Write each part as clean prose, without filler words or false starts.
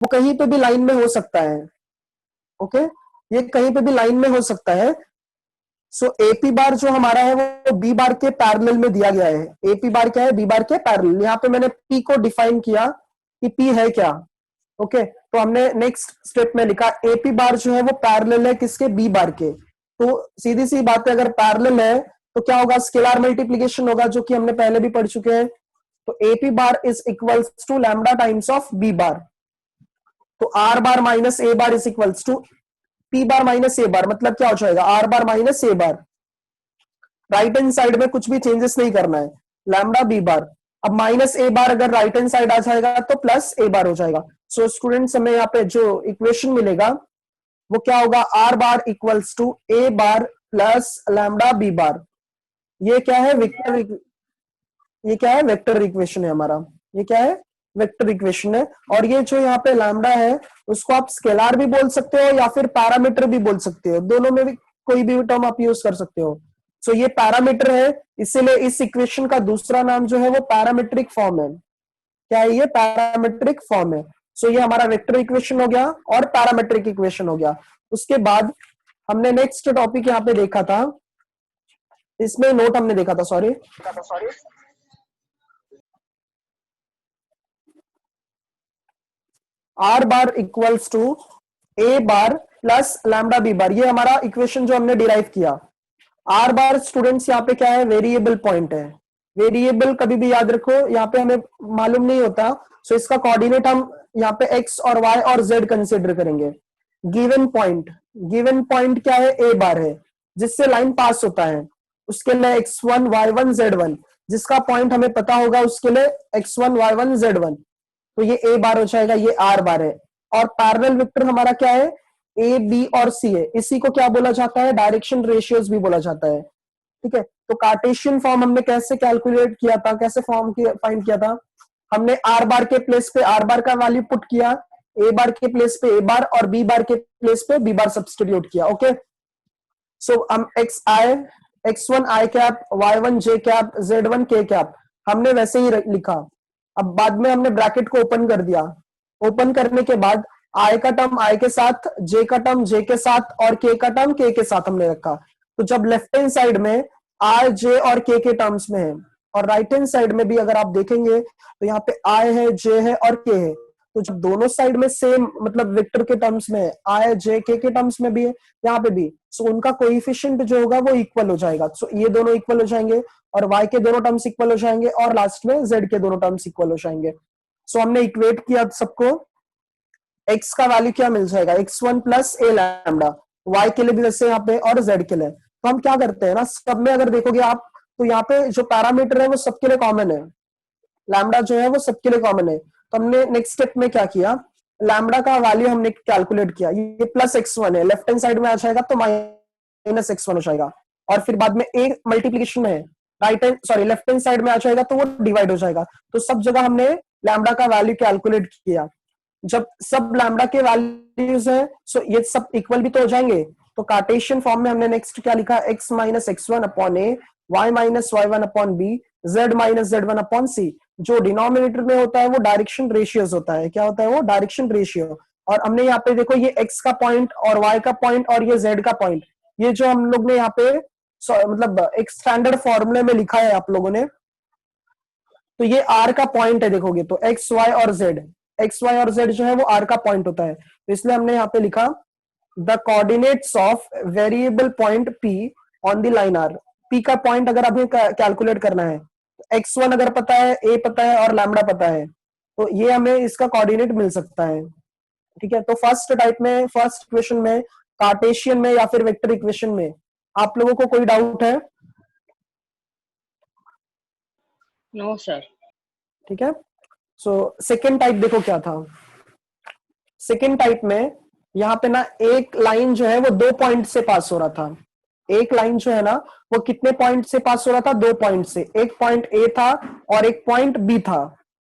वो कहीं पे भी लाइन में हो सकता है। ओके, ये कहीं पे भी लाइन में हो सकता है। सो एपी बार जो हमारा है वो बी बार के पैरेलल में दिया गया है। एपी बार क्या है? बी बार के पैरेलल। यहाँ पे मैंने पी को डिफाइन किया कि पी है क्या। ओके, तो हमने नेक्स्ट स्टेप में लिखा एपी बार जो है वो पैरेलल है किसके? बी बार के। तो सीधी सी बात है, अगर पैरेलल है तो क्या होगा? स्केलर मल्टीप्लीकेशन होगा, जो कि हमने पहले भी पढ़ चुके हैं। तो AP bar is equals to lambda times of B bar. तो R bar minus A bar is equals to P bar minus A bar. मतलब क्या हो जाएगा? R bar minus A bar. Right hand side में कुछ भी changes नहीं करना है, लैम्डा बी बार। अब माइनस ए बार अगर राइट हैंड साइड आ जाएगा तो प्लस ए बार हो जाएगा। सो स्टूडेंट्स, हमें यहाँ पे जो इक्वेशन मिलेगा वो क्या होगा? R bar equals to A bar plus lambda B bar. ये क्या है? ये क्या है? वेक्टर इक्वेशन है हमारा। ये क्या है? वेक्टर इक्वेशन है। और ये जो यहाँ पे लैम्डा है उसको आप स्केलर भी बोल सकते हो या फिर पैरामीटर भी बोल सकते हो, दोनों में भी कोई भी टर्म आप यूज कर सकते हो। सो ये पैरामीटर है, इसीलिए इस इक्वेशन का दूसरा नाम जो है वो पैरामीट्रिक फॉर्म है। क्या है? ये पैरामीट्रिक फॉर्म है। सो ये हमारा वेक्टर इक्वेशन हो गया और पैरामीट्रिक इक्वेशन हो गया। उसके बाद हमने नेक्स्ट टॉपिक यहाँ पे देखा था, इसमें नोट हमने देखा था, sorry, R bar equals to A bar plus lambda B bar. ये हमारा इक्वेशन जो हमने डिराइव किया। आर बार स्टूडेंट्स यहाँ पे क्या है? वेरिएबल पॉइंट है। वेरिएबल कभी भी याद रखो, यहाँ पे हमें मालूम नहीं होता, सो इसका कोऑर्डिनेट हम यहाँ पे एक्स और वाई और जेड कंसिडर करेंगे। गिवन पॉइंट, गिवन पॉइंट क्या है? ए बार है, जिससे लाइन पास होता है। उसके लिए x1 y1 z1, जिसका पॉइंट हमें पता होगा उसके लिए x1 y1 z1। तो ये ए बार हो जाएगा, ये आर बार है। और पैरेलल वेक्टर हमारा क्या है? ए बी और सी है। इसी को क्या बोला जाता है? डायरेक्शन रेशियोज भी बोला जाता है। ठीक है, तो कार्टेशियन फॉर्म हमने कैसे कैलकुलेट किया था, कैसे फॉर्म फाइंड किया था? हमने आर बार के प्लेस पे आर बार का वैल्यू पुट किया, ए बार के प्लेस पे ए बार और बी बार के प्लेस पे बी बार सब्स्टिट्यूट किया। ओके, सो हम x1 आई कैप, y1 जे कैप, z1 के कैप हमने वैसे ही लिखा। अब बाद में हमने ब्रैकेट को ओपन कर दिया। ओपन करने के बाद आई का टर्म आई के साथ, जे का टर्म जे के साथ और के का टर्म के साथ हमने रखा। तो जब लेफ्ट हैंड साइड में आई जे और के टर्म्स में है, और राइट हैंड साइड में भी अगर आप देखेंगे तो यहाँ पे आई है, जे है और के है, तो जब दोनों साइड में सेम मतलब वेक्टर के टर्म्स में आई जे के टर्म्स में भी है, यहाँ पे भी, सो उनका कोएफिशिएंट जो होगा वो इक्वल हो जाएगा। सो ये दोनों इक्वल हो जाएंगे और y के दोनों टर्म्स इक्वल हो जाएंगे और लास्ट में z के दोनों टर्म्स इक्वल हो जाएंगे। सो हमने इक्वेट किया सबको। x का वैल्यू क्या मिल जाएगा? x1 प्लस ए लैम्डा, y के लिए भी वैसे यहाँ पे और z के लिए। तो हम क्या करते हैं ना, सब में अगर देखोगे आप तो यहाँ पे जो पैरामीटर है वो सबके लिए कॉमन है, लैम्डा जो है वो सबके लिए कॉमन है। तो हमने नेक्स्ट स्टेप में क्या किया? लैम्डा का वैल्यू हमने कैलकुलेट किया। ये प्लस x1 है, लेफ्ट हैंड साइड में आ जाएगा तो माइनस x1 हो जाएगा। और फिर बाद में ए मल्टीप्लीकेशन में right hand sorry left hand side में आ जाएगा तो वो डिवाइड हो जाएगा। तो सब जगह हमने लैम्डा का वैल्यू कैलकुलेट किया। जब सब लैम्डा के वैल्यूज है, सो ये सब इक्वल भी तो हो जाएंगे। तो कार्टेशियन फॉर्म में हमने नेक्स्ट क्या लिखा? x minus x1 upon A, y minus y1 upon B, z minus z1 upon C. जो डिनोमिनेटर में होता है वो डायरेक्शन रेशियोज होता है। क्या होता है वो? Direction ratio. और हमने यहाँ पे देखो ये x का पॉइंट और y का पॉइंट और ये z का पॉइंट, ये जो हम लोग ने यहाँ पे मतलब एक स्टैंडर्ड फॉर्मूले में लिखा है आप लोगों ने। तो ये r का पॉइंट है, देखोगे तो x y और z जो है वो r का पॉइंट होता है। तो इसलिए हमने यहाँ पे लिखा the coordinates of variable point p on the line r। p का पॉइंट अगर हमें कैलकुलेट करना है तो x1 अगर पता है, a पता है और लैम्डा पता है, तो ये हमें इसका कोऑर्डिनेट मिल सकता है। ठीक है, तो फर्स्ट टाइप में, फर्स्ट इक्वेशन में, कार्टेशियन में या फिर वेक्टर इक्वेशन में आप लोगों को कोई डाउट है? No sir. ठीक है, सो सेकेंड टाइप देखो क्या था। सेकेंड टाइप में यहाँ पे ना एक लाइन जो है वो 2 पॉइंट से पास हो रहा था। एक लाइन जो है ना वो कितने पॉइंट से पास हो रहा था? 2 पॉइंट से। एक पॉइंट ए था और एक पॉइंट बी था।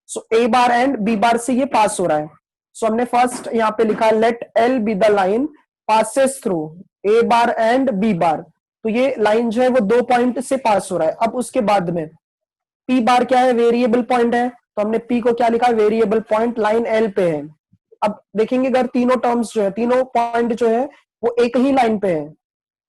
सो A bar and B bar से ये पास हो रहा है। सो हमने फर्स्ट यहाँ पे लिखा let L B the line passes through A bar and B bar. तो ये लाइन जो है वो 2 पॉइंट से पास हो रहा है। अब उसके बाद में पी बार क्या है? वेरिएबल पॉइंट है, तो हमने पी को क्या लिखा? वेरिएबल पॉइंट लाइन एल पे है। अब देखेंगे अगर तीनों टर्म्स जो है, तीनों पॉइंट जो है वो एक ही लाइन पे है,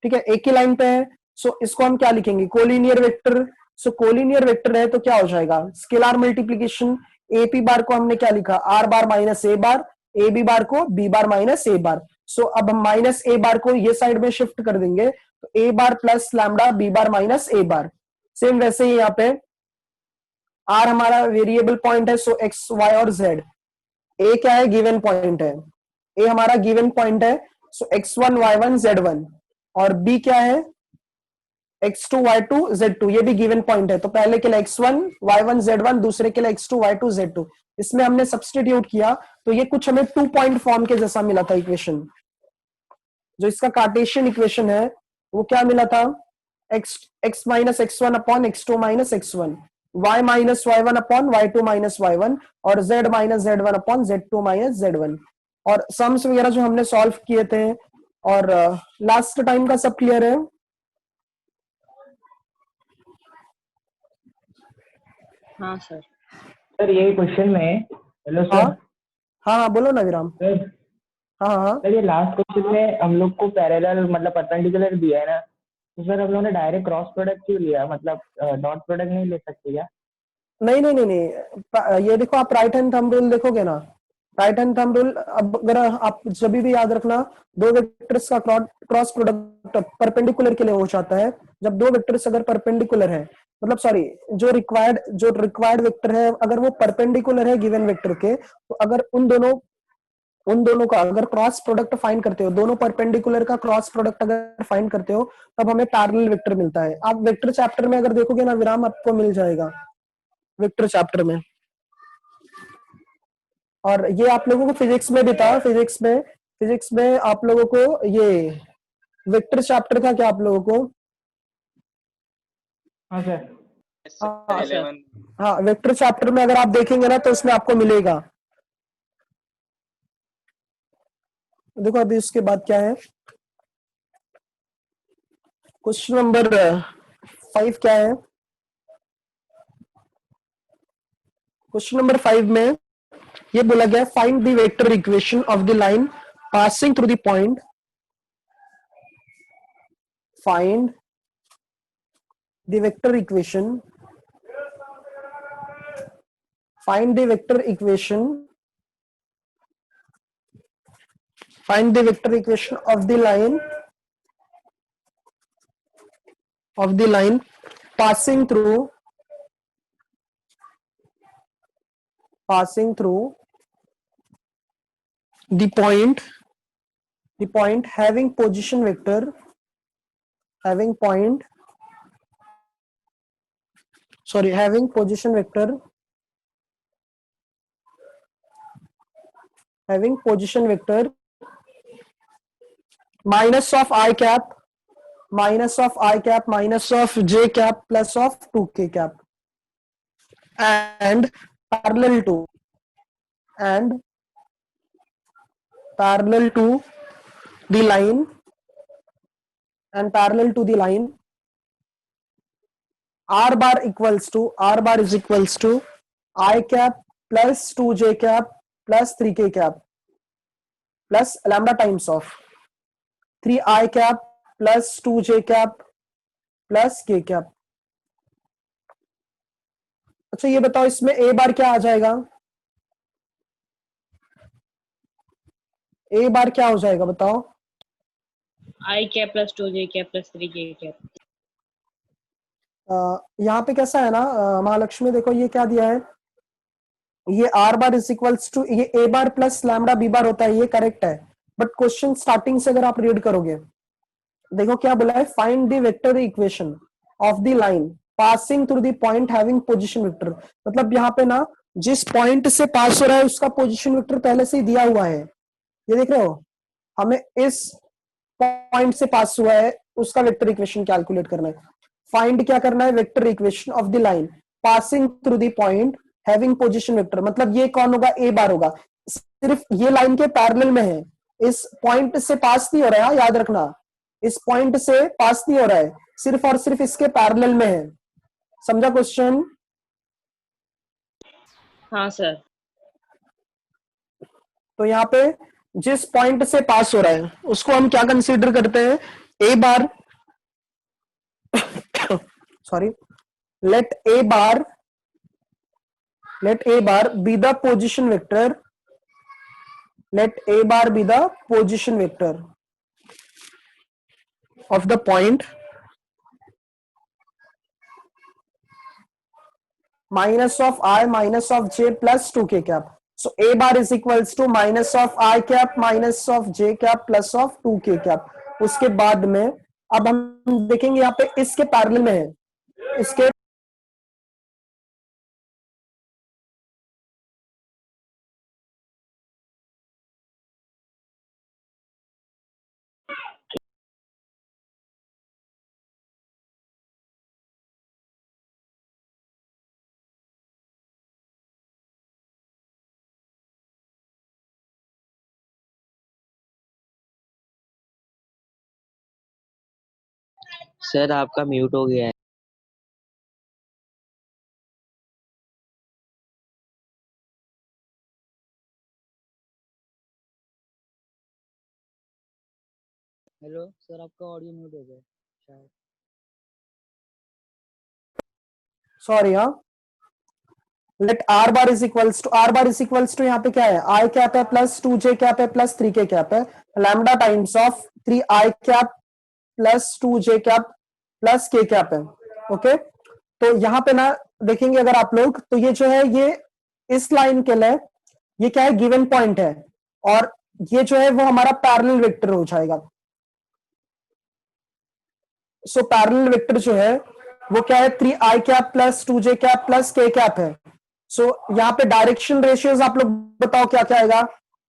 ठीक है, एक ही लाइन पे है, सो इसको हम क्या लिखेंगे, collinear vector. So collinear vector है तो क्या हो जाएगा, scalar multiplication. A P bar को हमने क्या लिखा, R bar minus A bar, A B bar को बी बार माइनस ए बार। सो अब हम माइनस ए बार को ये साइड में शिफ्ट कर देंगे, तो A bar plus lambda B bar minus A bar. Same वैसे ही यहाँ पे आर हमारा वेरिएबल पॉइंट है, सो एक्स वाई और जेड। ए क्या है, गिवन पॉइंट है, ए हमारा गिवन पॉइंट है, सो x1 y1 z1। और b क्या है, x2 y2 z2, ये भी गिवन पॉइंट है, तो पहले के लिए x1 y1 z1, दूसरे के लिए x2 y2 z2। इसमें हमने सब्सटीट्यूट किया तो ये कुछ हमें 2 पॉइंट फॉर्म के जैसा मिला था इक्वेशन। जो इसका कार्टेशियन इक्वेशन है वो क्या मिला था, x minus x1 upon x2 minus x1, y minus y1 upon y2 minus y1, और z minus z1 upon z2 minus z1। और सम्स वगैरह जो हमने सॉल्व किए थे, और लास्ट टाइम का सब क्लियर है। हाँ सर। सर ये क्वेश्चन में, हेलो हाँ सर। हाँ हाँ बोलो ना विराम। सर हाँ हाँ सर ये लास्ट क्वेश्चन में हम लोग को पैरेलल मतलब परपेंडिकुलर दिया है ना, तो सर हम लोगों ने डायरेक्ट क्रॉस प्रोडक्ट क्यों लिया, मतलब डॉट प्रोडक्ट नहीं ले सकते क्या? नहीं नहीं नहीं नहीं, ये देखो आप राइट हैंड थंब रूल देखोगे ना, राइट हैंड थंब रूल, अब अगर आप जब भी याद रखना, दो वेक्टर्स का क्रॉस प्रोडक्ट परपेंडिकुलर के लिए हो जाता है जब दो वेक्टर्स अगर परपेंडिकुलर है, मतलब सॉरी, जो रिक्वायर्ड वेक्टर है अगर वो परपेंडिकुलर है गिवन वेक्टर के, तो अगर उन दोनों का अगर क्रॉस प्रोडक्ट फाइंड करते हो, दोनों परपेंडिकुलर का क्रॉस प्रोडक्ट अगर फाइंड करते हो, तब हमें पैरेलल वेक्टर मिलता है। आप वेक्टर चैप्टर में अगर देखोगे ना विराम, आपको मिल जाएगा वेक्टर चैप्टर में। और ये आप लोगों को फिजिक्स में भी था, फिजिक्स में आप लोगों को ये वेक्टर चैप्टर था क्या आप लोगों को? हाँ सर। हाँ सर। हाँ, वेक्टर चैप्टर में अगर आप देखेंगे ना तो उसमें आपको मिलेगा। देखो अभी उसके बाद क्या है, क्वेश्चन नंबर 5 क्या है, क्वेश्चन नंबर 5 में ये बोला गया, find the vector equation of the line passing through the point, find the vector equation, find the vector equation, find the vector equation of the line passing through the point having position vector, having position vector minus of I cap, minus of j cap plus of 2k cap, and parallel to the line, r bar is equals to I cap plus 2j cap plus 3k cap plus lambda times of 3I cap plus 2j cap plus k cap। अच्छा ये बताओ इसमें a बार क्या आ जाएगा, a बार क्या हो जाएगा बताओ? I cap plus 2j cap plus 3k cap. यहाँ पे कैसा है ना महालक्ष्मी, देखो ये क्या दिया है, ये R bar is equals to, ये A bar plus lambda B bar होता है, ये करेक्ट है, बट क्वेश्चन स्टार्टिंग से अगर आप रीड करोगे, देखो क्या बोला है, find the vector equation of the line passing through the point having position vector. मतलब यहाँ पे ना जिस पॉइंट से पास हो रहा है उसका पोजीशन वेक्टर पहले से ही दिया हुआ है, ये देख रहे हो, हमें इस पॉइंट से पास हुआ है उसका वेक्टर इक्वेशन कैलकुलेट करना है। फाइंड क्या करना है, vector equation of the line passing through the point having position vector, मतलब ये कौन होगा, ए बार होगा, सिर्फ ये लाइन के पैरेलल में है, इस पॉइंट से पास नहीं हो रहा है, याद रखना, इस पॉइंट से पास नहीं हो रहा है, सिर्फ और सिर्फ इसके पैरेलल में है। समझा क्वेश्चन? हाँ सर। तो यहाँ पे जिस पॉइंट से पास हो रहा है उसको हम क्या कंसीडर करते हैं, ए बार sorry, let a bar be the position vector, let a bar be the position vector of the point minus of I minus of j plus 2k cap. So a bar is equals to minus of I cap minus of j cap plus of 2k cap. उसके बाद में अब हम देखेंगे यहाँ पे इसके parallel में है, इसके सर आपका म्यूट हो गया है। हेलो सर, आपका ऑडियो म्यूट हो गया शायद। सॉरी हाँ, let R bar is equals to यहाँ पे क्या है, आई कैप है प्लस 2j कैप है प्लस 3k कैप है, lambda times of 3i cap plus 2j cap plus k cap है। ओके, तो यहाँ पे ना देखेंगे अगर आप लोग, तो ये जो है ये इस लाइन के लिए ये क्या है, गिवन पॉइंट है, और ये जो है वो हमारा पैरेलल वेक्टर हो जाएगा। सो पैरेलल वेक्टर जो है वो क्या है, 3i cap plus 2j cap plus k cap है। सो यहाँ पे डायरेक्शन रेशियोज आप लोग बताओ क्या क्या आएगा,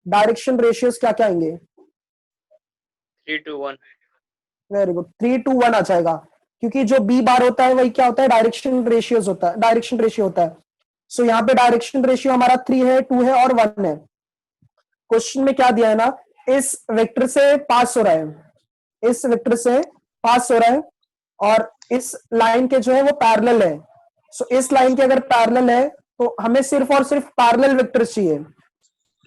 डायरेक्शन रेशियोज क्या क्या आएंगे? 3 to 1। वेरी गुड, 3 to 1 आ जाएगा, क्योंकि जो बी बार होता है वही क्या होता है, डायरेक्शन रेशियोज होता है, डायरेक्शन रेशियो होता है। सो यहाँ पे डायरेक्शन रेशियो हमारा 3 है, 2 है और 1 है। क्वेश्चन में क्या दिया है ना, इस वेक्टर से पास हो रहा है, इस वेक्टर से पास हो रहा है और इस लाइन के जो है वो पैरेलल है। सो इस लाइन के अगर पैरेलल है तो हमें सिर्फ और सिर्फ पैरेलल वेक्टर चाहिए,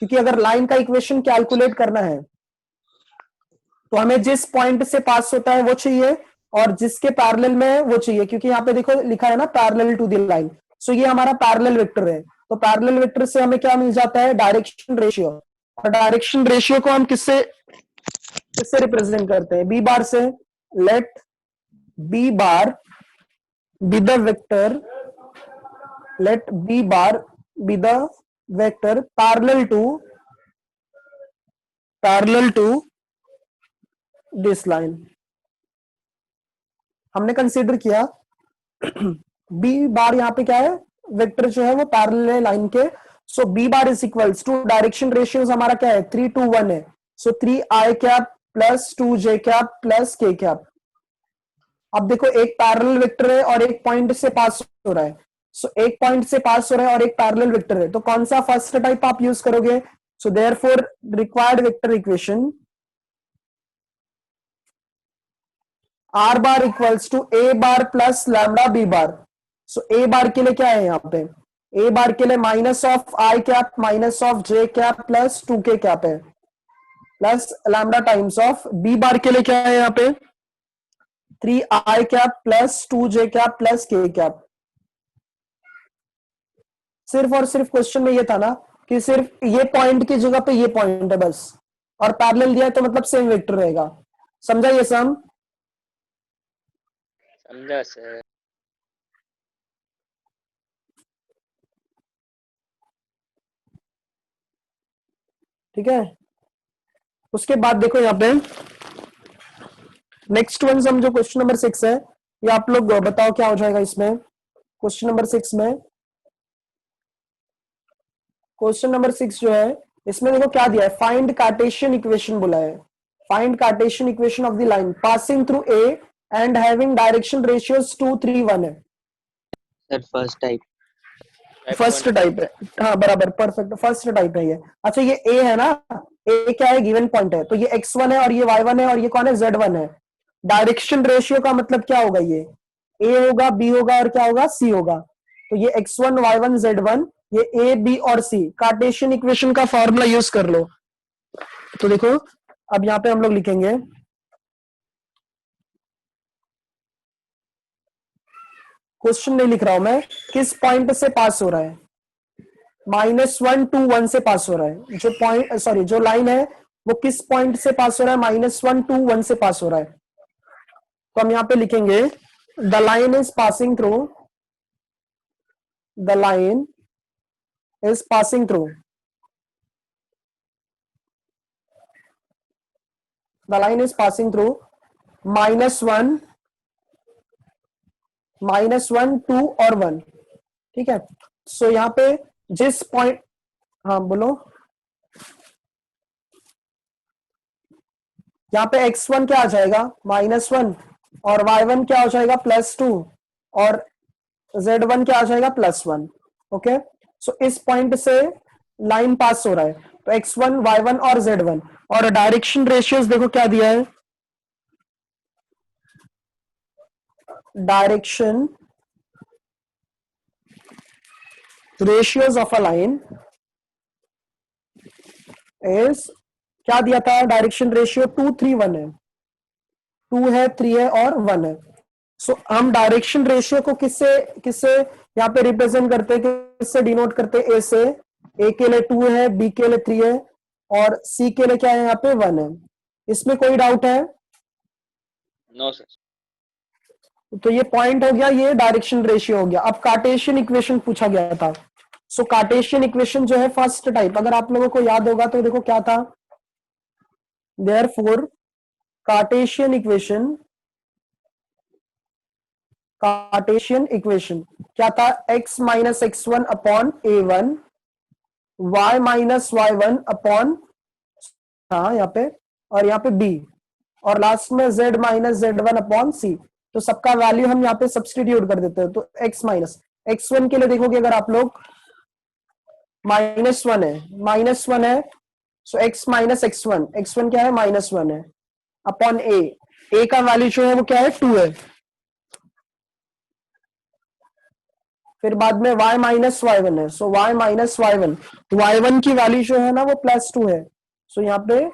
क्योंकि अगर लाइन का इक्वेशन कैलकुलेट करना है तो हमें जिस पॉइंट से पास होता है वो चाहिए और जिसके पैरेलल में है वो चाहिए, क्योंकि यहाँ पे देखो लिखा है ना पैरेलल टू द लाइन। सो ये हमारा पैरेलल वेक्टर है, तो पैरेलल वेक्टर से हमें क्या मिल जाता है, डायरेक्शन रेशियो। और डायरेक्शन रेशियो को हम किससे किससे रिप्रेजेंट करते हैं, बी बार से। Let B bar be the vector, let b bar be the vector parallel to this line। हमने कंसीडर किया b बार यहाँ पे क्या है, वेक्टर जो है वो पैरेलल है लाइन के। So b bar is equals to, direction ratios हमारा क्या है, 3 to 1 है। So 3i cap plus 2j cap plus k cap. अब देखो एक पैरेलल वेक्टर है और एक पॉइंट से पास हो रहा है। सो एक पॉइंट से पास हो रहा है और एक पैरेलल वेक्टर है, तो कौन सा फर्स्ट टाइप आप यूज करोगे? So therefore required vector equation R bar equals to A bar plus lambda B bar. So A bar के लिए क्या है यहाँ पे, ए बार के लिए minus of I cap minus of J cap plus 2k cap है, plus lambda times of B bar के लिए क्या है यहाँ पे, 3i cap plus 2j cap plus k cap. सिर्फ और सिर्फ क्वेश्चन में ये था ना कि सिर्फ ये पॉइंट की जगह पे ये पॉइंट है बस, और पैरेलल दिया है तो मतलब सेम वेक्टर रहेगा। समझा ये सम? समझा सर। ठीक है, उसके बाद देखो यहाँ पे नेक्स्ट वन सम जो क्वेश्चन नंबर 6 है, ये आप लोग बताओ क्या हो जाएगा इसमें। क्वेश्चन नंबर 6 में, क्वेश्चन नंबर 6 जो है इसमें देखो क्या दिया है, फाइंड कार्टेशियन इक्वेशन बोला है। Find Cartesian equation of the line passing through A and having direction ratios 2 3 1 है। Sir first type. First type है, हाँ बराबर, परफेक्ट, फर्स्ट टाइप है ये। अच्छा ये ए है ना, ए क्या है, गिवन पॉइंट है, तो ये x1 है और ये y1 है और ये कौन है, z1 है। डायरेक्शन रेशियो का मतलब क्या होगा, ये a होगा, b होगा और क्या होगा, c होगा। तो ये x1 y1 z1 ये ए बी और सी, कार्टेशियन इक्वेशन का फॉर्मूला यूज कर लो। तो देखो अब यहां पे हम लोग लिखेंगे क्वेश्चन नहीं लिख रहा हूं मैं, किस पॉइंट से पास हो रहा है, -1 to 1 से पास हो रहा है, जो पॉइंट सॉरी जो लाइन है वो किस पॉइंट से पास हो रहा है, -1 to 1 से पास हो रहा है। तो हम यहां पे लिखेंगे the line is passing through, the line is passing through, the line is passing through -1, -1, 2 और 1। ठीक है, सो यहां पे जिस पॉइंट, हाँ बोलो, यहाँ पे x1 क्या आ जाएगा -1 और y1 क्या हो जाएगा +2 और z1 क्या आ जाएगा +1। ओके, सो इस पॉइंट से लाइन पास हो रहा है, तो x1 y1 और z1, और डायरेक्शन रेशियोज देखो क्या दिया है, direction ratios of a line is, क्या दिया था डायरेक्शन रेशियो 2 3 1 है, 2 है 3 है और 1 है। सो हम डायरेक्शन रेशियो को किससे किससे यहाँ पे रिप्रेजेंट करते हैं, किससे डिनोट करते हैं, ए से, ए के लिए 2 है, बी के लिए 3 है और सी के लिए क्या है यहाँ पे 1 है। इसमें कोई डाउट है? No sir. तो ये पॉइंट हो गया, ये डायरेक्शन रेशियो हो गया। अब कार्टेशियन इक्वेशन पूछा गया था, सो कार्टेशियन इक्वेशन जो है फर्स्ट टाइप, अगर आप लोगों को याद होगा तो देखो क्या था, therefore Cartesian equation, Cartesian equation क्या था, x minus x1 upon a1, y minus y1 upon, हाँ यहाँ पे, और यहाँ पे b, और लास्ट में z minus z1 upon c। तो सबका वैल्यू हम यहाँ पे सब्सटीट्यूट कर देते हैं, तो x माइनस x1 के लिए देखोगे अगर आप लोग -1 है, -1 है, सो x माइनस x1, x1 क्या है -1 है, अपॉन a का वैल्यू जो है वो क्या है 2 है, फिर बाद में y माइनस y1 है, सो y माइनस y1, y1 की वैल्यू जो है ना वो +2 है, सो यहाँ पे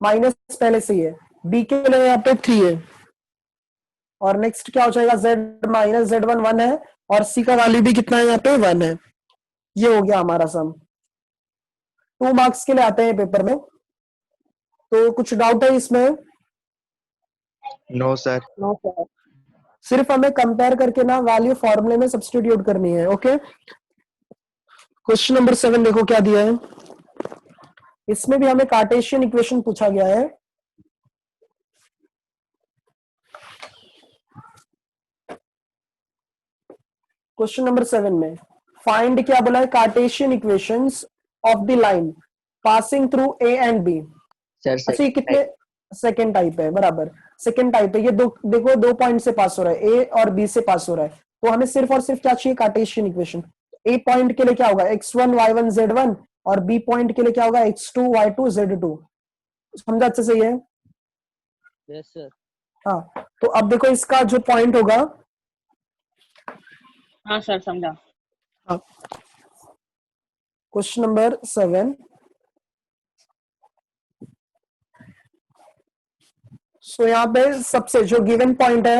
माइनस पहले से ही है, b के लिए यहाँ पे 3 है, और नेक्स्ट क्या हो जाएगा, z माइनस z1 1 है, और c का वैल्यू भी कितना है यहाँ पे 1 है। ये हो गया हमारा सम। 2 मार्क्स के लिए आते हैं पेपर में, तो कुछ डाउट है इसमें? No sir. नो सर, सिर्फ हमें कंपेयर करके ना वैल्यू फॉर्मूले में सब्स्टिट्यूट करनी है। ओके, क्वेश्चन नंबर 7 देखो क्या दिया है, इसमें भी हमें कार्टेशियन इक्वेशन पूछा गया है। क्वेश्चन नंबर 7 में फाइंड क्या बोला है, Cartesian equations of the line passing through A and B. Sir अच्छा ये कितने, सेकेंड टाइप है, बराबर सेकेंड टाइप है, ये दो देखो 2 पॉइंट से पास हो रहा है, ए और बी से पास हो रहा है, तो हमें सिर्फ और सिर्फ क्या चाहिए, कार्टेशियन इक्वेशन। ए पॉइंट के लिए क्या होगा x1 y1 z1, और बी पॉइंट के लिए क्या होगा x2 y2 z2। समझा अच्छे से ये? Yes sir. हाँ, तो अब देखो इसका जो पॉइंट होगा, हाँ सर समझा। हाँ, क्वेश्चन नंबर 7, सो यहाँ पे सबसे जो गिवन पॉइंट है,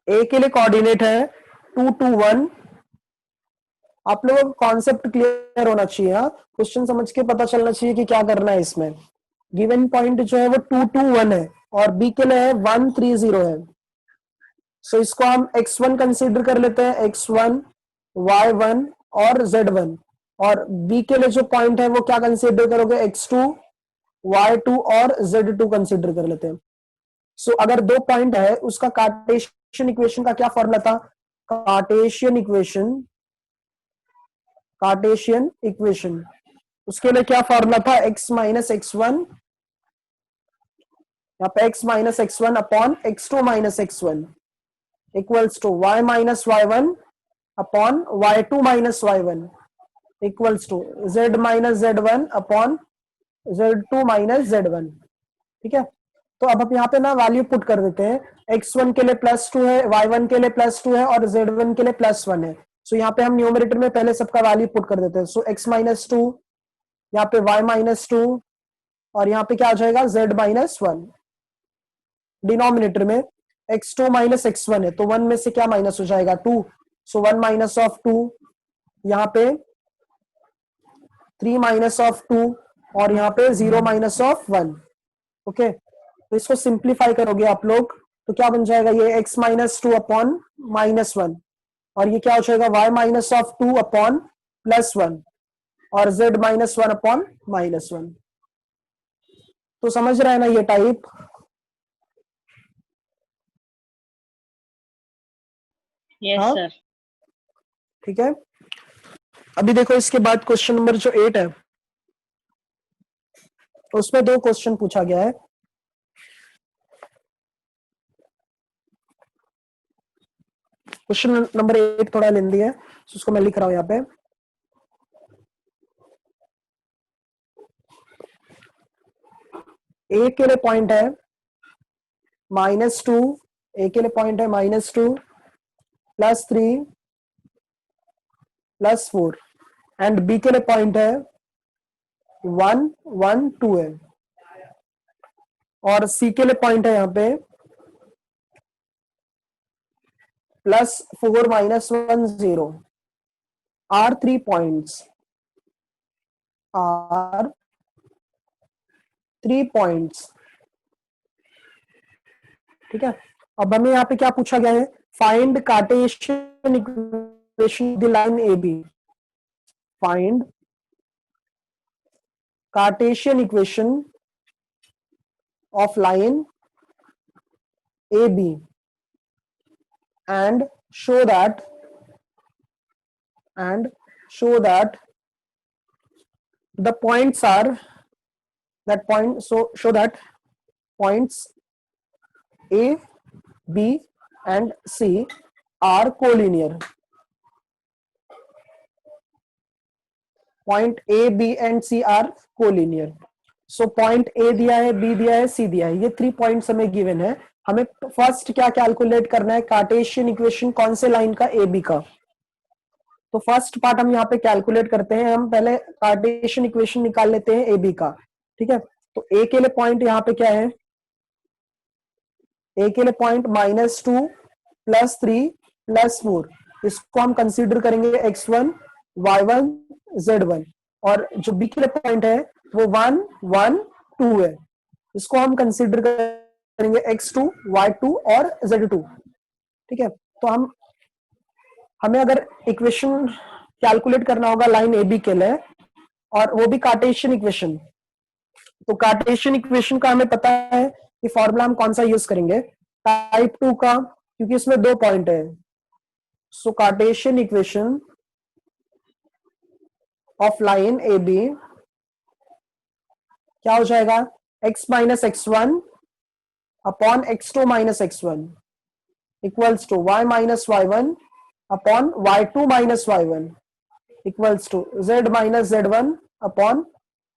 ए के लिए कोऑर्डिनेट है 2 2 1। आप लोगों को कॉन्सेप्ट क्लियर होना चाहिए, हाँ, क्वेश्चन समझ के पता चलना चाहिए कि क्या करना है इसमें। गिवन पॉइंट जो है वो 2 2 1 है, और बी के लिए है 1 3 0 है, सो इसको हम x1 कंसीडर कर लेते हैं, x1 y1 और z1, और b के लिए जो पॉइंट है वो क्या कंसीडर करोगे, x2 y2 और z2 कंसीडर कर लेते हैं। सो अगर 2 पॉइंट है, उसका कार्टेशियन इक्वेशन का क्या फॉर्मूला था, कार्टेशियन इक्वेशन उसके लिए क्या फॉर्मूला था, x माइनस x1, यहाँ पे x minus x1 upon x2 minus x1 equals to y minus y1 upon y2 minus y1 equals to z minus z1 upon z2 minus z1। ठीक है, तो अब हम यहाँ पे ना वैल्यू पुट कर देते हैं, x1 के लिए +2 है, y1 के लिए +2 है और z1 के लिए +1 है। सो यहाँ पे हम न्यूमरेटर में पहले सबका वैल्यू पुट कर देते हैं. सो x माइनस टू, यहाँ पे y माइनस टू, और यहाँ पे क्या आ जाएगा z माइनस वन. डिनोमिनेटर में x2 माइनस x1 है, तो 1 में से क्या माइनस हो जाएगा 2. सो 1 माइनस ऑफ 2, यहाँ पे 3 माइनस ऑफ 2, और यहाँ पे 0 माइनस ऑफ 1. ओके, तो इसको सिंप्लीफाई करोगे आप लोग तो क्या बन जाएगा, ये x minus two upon minus one, और ये क्या हो जाएगा y minus of two upon plus one, और z minus one upon minus one. तो समझ रहे हैं ना ये टाइप. यस हाँ? सर. ठीक है. अभी देखो इसके बाद क्वेश्चन नंबर जो 8 है, उसमें 2 क्वेश्चन पूछा गया है. क्वेश्चन नंबर 8 थोड़ा लेंदी है, तो उसको मैं लिख रहा हूं यहाँ पे. ए के लिए पॉइंट है -2, ए के लिए पॉइंट है -2 +3 +4, एंड बी के लिए पॉइंट है 1 1 2 है, और सी के लिए पॉइंट है यहाँ पे +4 -1 0. Are 3 points, are 3 points. ठीक है. अब हमें यहाँ पे क्या पूछा गया है, find Cartesian equation the line A B. Find Cartesian equation of line A B and show that the points are that point, so show that points A, B and C are collinear. Point A, B and C are collinear. So point A दिया है, B दिया है, C दिया है, ये 3 points हमें given है. हमें फर्स्ट क्या कैलकुलेट करना है, कार्टेशियन इक्वेशन कौन से लाइन का, ए बी का. तो फर्स्ट पार्ट हम यहाँ पे कैलकुलेट करते हैं. हम पहले कार्टेशियन इक्वेशन निकाल लेते हैं ए बी का. ठीक है. तो ए के लिए पॉइंट यहाँ पे क्या है, ए के लिए पॉइंट -2 +3 +4, इसको हम कंसीडर करेंगे x1 y1 z1, और जो बी के लिए पॉइंट है वो 1 1 2 है, इसको हम कंसीडर करेंगे x2 y2 और z2. ठीक है. तो हमें अगर इक्वेशन कैलकुलेट करना होगा लाइन ए बी के लिए, और वो भी कार्टेशियन इक्वेशन, तो कार्टेशियन इक्वेशन का हमें पता है कि फॉर्मूला हम कौन सा यूज करेंगे, टाइप 2 का, क्योंकि इसमें 2 पॉइंट है. So Cartesian equation of line A B क्या हो जाएगा, x minus x1 upon x2 minus x1 equals to y minus y1 upon y2 minus y1 equals to z minus z1 upon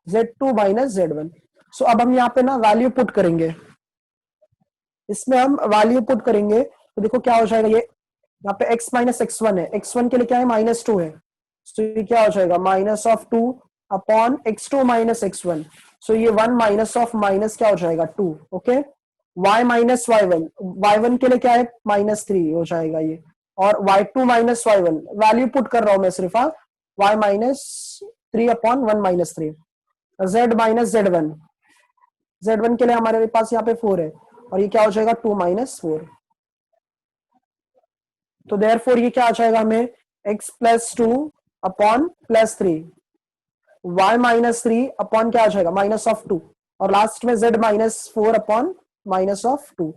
z2 minus z1. So अब हम यहाँ पे ना value put करेंगे, इसमें हम वैल्यू पुट करेंगे तो देखो क्या हो जाएगा, ये यहाँ पे x माइनस x1 है, x1 के लिए क्या है -2 है, तो ये क्या हो जाएगा -2 अपॉन x2 माइनस x1. सो ये 1 माइनस ऑफ माइनस क्या हो जाएगा 2. Okay. y minus y1, y1 के लिए क्या है -3 हो जाएगा ये, और y2 minus y1 value put कर रहा हूं मैं सिर्फ, y minus 3 upon 1 minus 3, z minus z1, z1 के लिए हमारे पास यहाँ पे 4 है, और ये क्या हो जाएगा 2 माइनस 4. तो देयरफॉर ये क्या आ जाएगा हमें x plus 2 upon plus 3, y minus 3 upon क्या आ जाएगा -2, और लास्ट में z माइनस 4 अपॉन -2.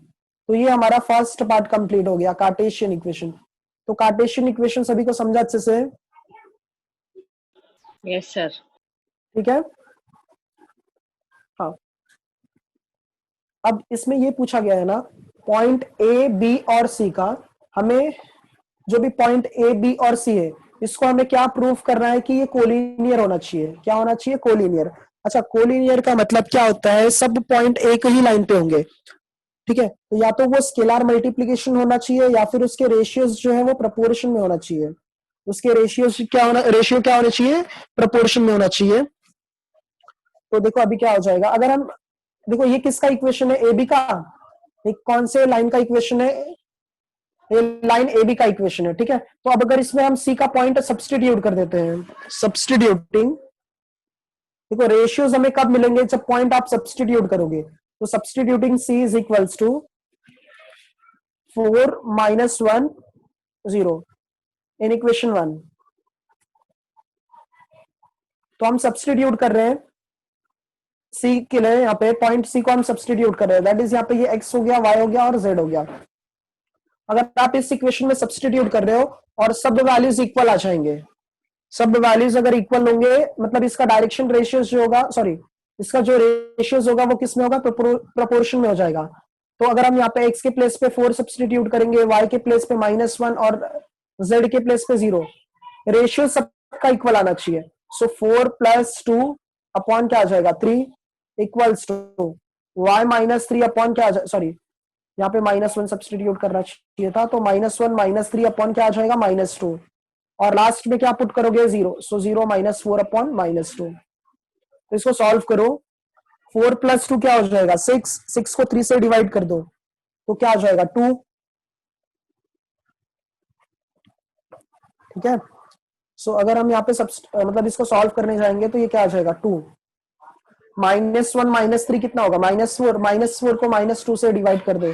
तो ये हमारा फर्स्ट पार्ट कंप्लीट हो गया, कार्टेशियन इक्वेशन. तो कार्टेशियन इक्वेशन सभी को समझा अच्छे से. Yes sir. ठीक है. हाँ. अब इसमें ये पूछा गया है ना, पॉइंट ए बी और सी का, हमें जो भी पॉइंट ए बी और सी है इसको हमें क्या प्रूफ करना है कि ये कोलिनियर होना चाहिए. क्या होना चाहिए, कोलिनियर. अच्छा, कोलिनियर का मतलब क्या होता है, सब पॉइंट एक ही लाइन पे होंगे. ठीक है. तो या तो वो स्केलर मल्टीप्लीकेशन होना चाहिए, या फिर उसके रेशियोज जो है वो प्रोपोर्शन में होना चाहिए. उसके रेशियो क्या होना चाहिए, प्रोपोर्शन में होना चाहिए। तो देखो अभी क्या हो जाएगा, अगर हम देखो ये किसका इक्वेशन है, ए बी का, एक कौन से लाइन का इक्वेशन है, ये लाइन ए बी का इक्वेशन है, ठीक है। तो अब अगर इसमें हम सी का पॉइंट सब्सटीट्यूट कर देते हैं, सब्सटीट्यूटिंग, देखो रेशियोज हमें कब मिलेंगे, जब पॉइंट आप सब्सटीट्यूट करोगे। तो substituting C is equals to 4 - 1 0 in equation 1। तो हम सब्सटीट्यूट कर रहे हैं सी के लिए, यहाँ पे पॉइंट सी को हम सब्सटीट्यूट कर रहे हैं, दैट इज यहाँ पे ये एक्स हो गया, वाई हो गया और जेड हो गया। अगर आप इस इक्वेशन में सब्सटीट्यूट कर रहे हो और सब वैल्यूज इक्वल आ जाएंगे, सब वैल्यूज अगर इक्वल होंगे, मतलब इसका डायरेक्शन रेशियोज जो होगा, सॉरी इसका जो रेशियोज होगा वो किस में होगा, प्रोपोर्शन में हो जाएगा। तो अगर हम यहाँ पे x के प्लेस पे 4 सब्सटीट्यूट करेंगे, y के प्लेस पे -1 और z के प्लेस पे 0, रेशियो सबका इक्वल आना चाहिए। सो 4 + 2 अपॉन क्या आ जाएगा 3 इक्वल्स टू y - 3 अपॉन क्या आ जाएगा, सॉरी यहाँ पे -1 सब्सटीट्यूट करना चाहिए था, तो -1 - 3 अपॉन क्या आ जाएगा -2, और लास्ट में क्या पुट करोगे 0, सो 0 - 4 अपॉन -2। तो इसको सॉल्व करो, 4 + 2 क्या हो जाएगा 6, 6 को 3 से डिवाइड कर दो तो क्या आ जाएगा 2, ठीक है। सो अगर हम यहाँ पे मतलब इसको सॉल्व करने जाएंगे तो ये क्या आ जाएगा 2, -1 - 3 कितना होगा -4, -4 को -2 से डिवाइड कर दो,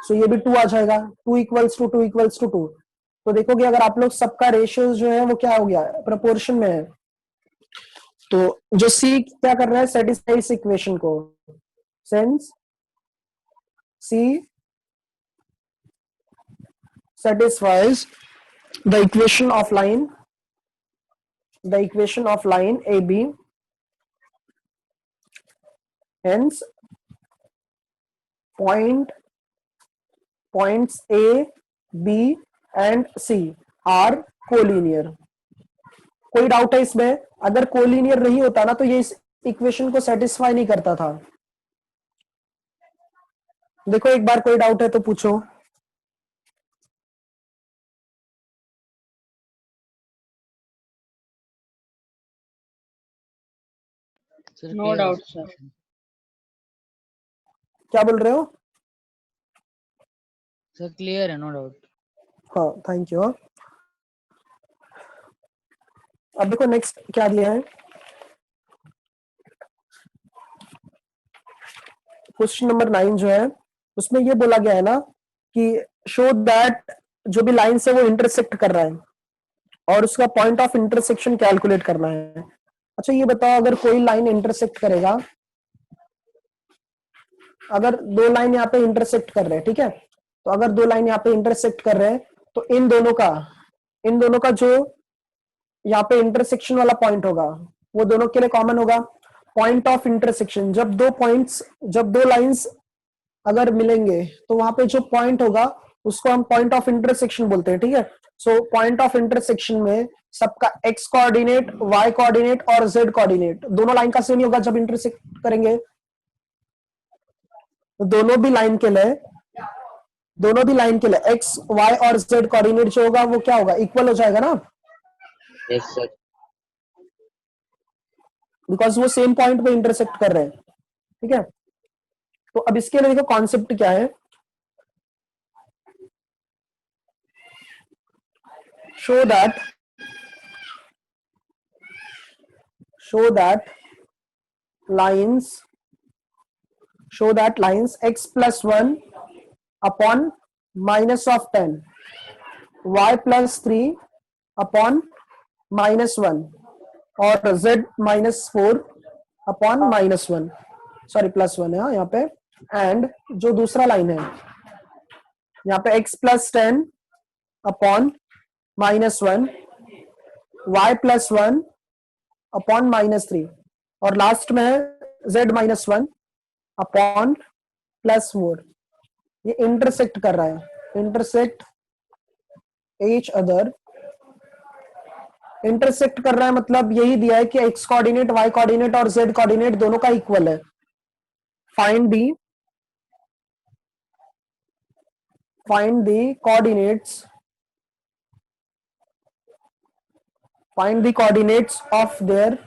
सो ये भी 2 आ जाएगा, 2 = 2 = 2। तो देखोगे अगर आप लोग सबका रेशियो जो है वो क्या हो गया, प्रोपोर्शन में है। तो जो सी क्या कर रहा है, सेटिस्फाई इस इक्वेशन को, since C satisfies the equation of line AB, hence points A, B and C are collinear। कोई डाउट है इसमें, अगर कोलिनियर नहीं होता ना तो ये इस इक्वेशन को सेटिस्फाई नहीं करता था। देखो एक बार कोई डाउट है तो पूछो। सर नो clear है डाउट सर। सर। क्या बोल रहे हो? सर क्लियर है, नो डाउट। हाँ थैंक यू। अब देखो नेक्स्ट क्या दिया है, क्वेश्चन नंबर 9 जो है उसमें ये बोला गया है ना कि शो दैट जो भी लाइन से वो इंटरसेक्ट कर रहा है और उसका पॉइंट ऑफ इंटरसेक्शन कैलकुलेट करना है। अच्छा ये बताओ, अगर कोई लाइन इंटरसेक्ट करेगा, अगर दो लाइन यहाँ पे इंटरसेक्ट कर रहे हैं, ठीक है, तो अगर दो लाइन यहाँ पे इंटरसेक्ट कर रहे हैं तो इन दोनों का जो यहाँ पे इंटरसेक्शन वाला पॉइंट होगा वो दोनों के लिए कॉमन होगा। पॉइंट ऑफ इंटरसेक्शन, जब दो लाइंस अगर मिलेंगे तो वहां पे जो पॉइंट होगा उसको हम पॉइंट ऑफ इंटरसेक्शन बोलते हैं, ठीक है। सो पॉइंट ऑफ इंटरसेक्शन में सबका x कोऑर्डिनेट, y कोऑर्डिनेट और z कोऑर्डिनेट दोनों लाइन का सेम ही होगा जब इंटरसेक्ट करेंगे। तो दोनों भी लाइन के लिए x, y और z कोऑर्डिनेट जो होगा वो क्या होगा, इक्वल हो जाएगा ना, Yes, sir. बिकॉज वो सेम पॉइंट पे इंटरसेक्ट कर रहे हैं, ठीक है। तो अब इसके लिए देखो कॉन्सेप्ट क्या है, show that lines x + 1 upon -10, y + 3 upon -1 और z -4 upon -1, सॉरी +1 है यहाँ पे, एंड जो दूसरा लाइन है यहाँ पे x + 10 upon -1, y + 1 upon -3 और लास्ट में है z -1 अपॉन +4। ये इंटरसेक्ट कर रहा है, इंटरसेक्ट एच अदर, इंटरसेक्ट कर रहा है मतलब यही दिया है कि x कोऑर्डिनेट, y कोऑर्डिनेट और z कोऑर्डिनेट दोनों का इक्वल है। Find the coordinates find the coordinates of their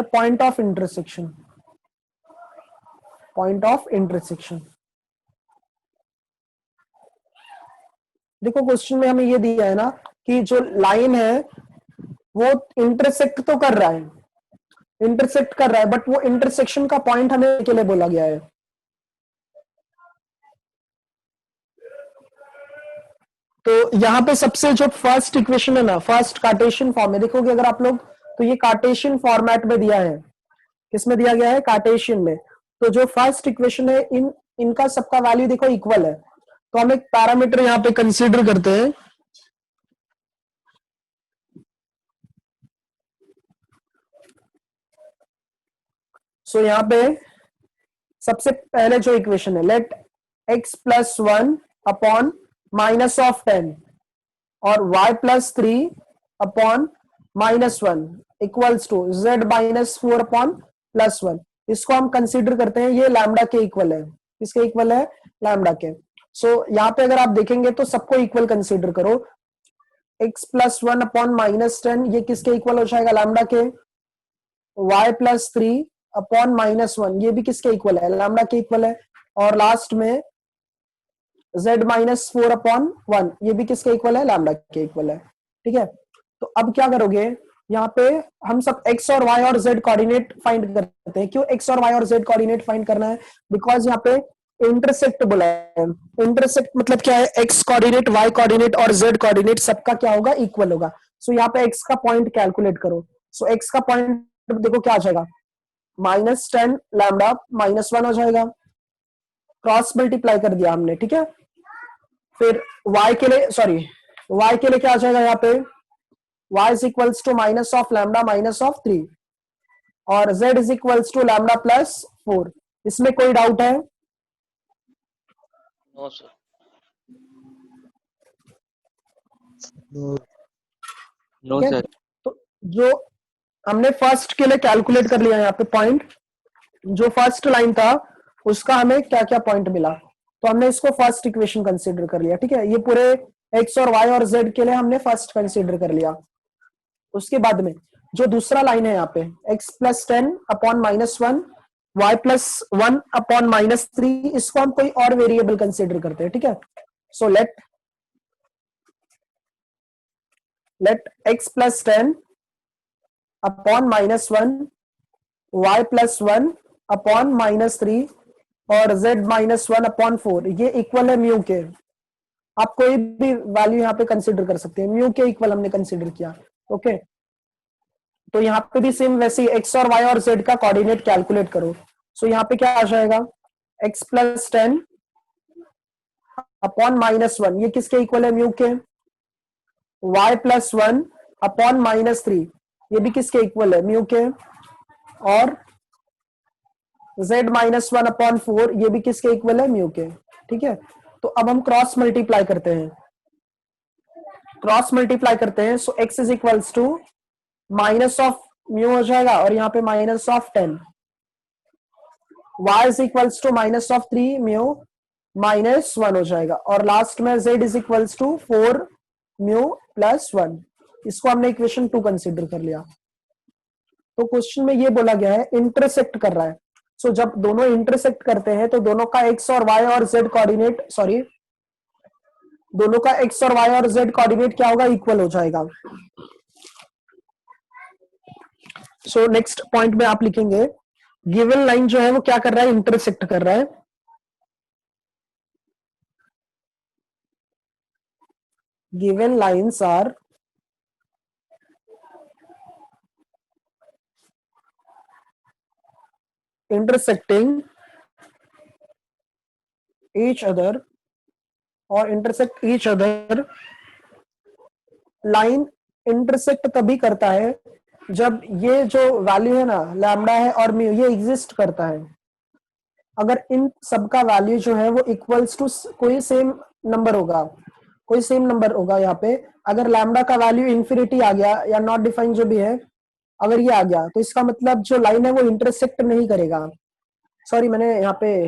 point of intersection. देखो क्वेश्चन में हमें ये दिया है ना कि जो लाइन है वो इंटरसेक्ट तो कर रहा है, बट वो इंटरसेक्शन का पॉइंट हमें के लिए बोला गया है। तो यहाँ पे सबसे जो फर्स्ट इक्वेशन है ना, फर्स्ट कार्टेशियन फॉर्म में देखोगे अगर आप लोग, तो ये कार्टेशियन फॉर्मेट में दिया है। किसमें दिया गया है? कार्टेशियन में। तो जो फर्स्ट इक्वेशन है इनका सबका वैल्यू देखो इक्वल है, तो हम एक पैरामीटर यहाँ पे कंसीडर करते हैं। सो यहाँ पे सबसे पहले जो इक्वेशन है, let x plus 1 upon minus of 10 और y plus 3 upon minus 1 equals to z minus 4 upon plus 1। इसको हम कंसीडर करते हैं ये लैम्डा के इक्वल है। किसके इक्वल है? लैम्डा के। सो यहाँ पे अगर आप देखेंगे तो सबको इक्वल कंसीडर करो। x प्लस 1 अपॉन माइनस 10 ये किसके इक्वल हो जाएगा? लैम्डा के। y प्लस 3 अपॉन माइनस 1 ये भी किसके इक्वल है? लैम्डा के इक्वल है। और लास्ट में z माइनस 4 अपॉन 1 ये भी किसके इक्वल है? लैम्डा के इक्वल है। ठीक है, तो अब क्या करोगे, यहाँ पे हम सब x और y और z कोऑर्डिनेट फाइंड करते हैं। क्यों x और y और z कोऑर्डिनेट फाइंड करना है? बिकॉज यहाँ पे इंटरसेक्ट बोला है। इंटरसेक्ट मतलब क्या है? x कोऑर्डिनेट, y कोऑर्डिनेट और z कोऑर्डिनेट सबका क्या होगा? इक्वल होगा। सो यहाँ पे x का पॉइंट कैलकुलेट करो। सो x का पॉइंट देखो क्या आ जाएगा, माइनस 10 लैम्डा माइनस 1 हो जाएगा। क्रॉस मल्टीप्लाई कर दिया हमने, ठीक है। फिर y के लिए क्या आ जाएगा यहाँ पे? y is equals to minus of lambda minus of 3 और z is equals to lambda plus 4। इसमें कोई डाउट है? No, sir. No, ठीक है? sir. तो जो हमने फर्स्ट के लिए कैलकुलेट कर लिया यहाँ पे पॉइंट, जो फर्स्ट लाइन था उसका हमें क्या क्या पॉइंट मिला, तो हमने इसको फर्स्ट इक्वेशन कंसीडर कर लिया। ठीक है, ये पूरे x और y और z के लिए हमने फर्स्ट कंसीडर कर लिया। उसके बाद में जो दूसरा लाइन है यहाँ पे x plus 10 upon minus 1 y plus 1 upon minus 3, इसको हम कोई और वेरिएबल कंसीडर करते हैं। ठीक है, so let x plus 10 upon minus 1 y plus 1 upon minus 3 और z माइनस 1 अपॉन 4 ये इक्वल है म्यू के। आप कोई भी वैल्यू यहाँ पे कंसीडर कर सकते हैं, म्यू के इक्वल हमने कंसीडर किया। ओके, तो यहाँ पे भी सेम वैसे ही x और y और z का कोऑर्डिनेट कैलकुलेट करो। सो यहाँ पे क्या आ जाएगा, x प्लस 10 अपॉन माइनस 1 ये किसके इक्वल है? म्यू के। y प्लस 1 अपॉन माइनस 3 ये भी किसके इक्वल है? म्यू के। और z माइनस 1 अपॉन 4 ये भी किसके इक्वल है? म्यू के। ठीक है, तो अब हम क्रॉस मल्टीप्लाई करते हैं। So x is equals to minus of mu हो जाएगा और यहाँ पे minus of 10, y is equals to minus of 3 mu minus 1 हो जाएगा और लास्ट में z is equals to 4 mu plus 1। इसको हमने इक्वेशन 2 कंसीडर कर लिया। तो क्वेश्चन में ये बोला गया है इंटरसेक्ट कर रहा है। सो जब दोनों इंटरसेक्ट करते हैं तो दोनों का x और y और z कोऑर्डिनेट, दोनों का x और y और z कोऑर्डिनेट क्या होगा? इक्वल हो जाएगा। सो नेक्स्ट पॉइंट में आप लिखेंगे गिवन लाइन जो है वो क्या कर रहा है? इंटरसेक्ट कर रहा है। Given lines are intersecting each other or intersect each other। Line intersect तभी करता है जब ये जो वैल्यू है ना, लैम्डा है और म्यू, ये एग्जिस्ट करता है। अगर इन सबका वैल्यू जो है वो इक्वल्स टू कोई सेम नंबर होगा यहाँ पे अगर लैम्डा का वैल्यू इन्फिनिटी आ गया या नॉट डिफाइन जो भी है, अगर ये आ गया तो इसका मतलब जो लाइन है वो इंटरसेक्ट नहीं करेगा। सॉरी, मैंने यहाँ पे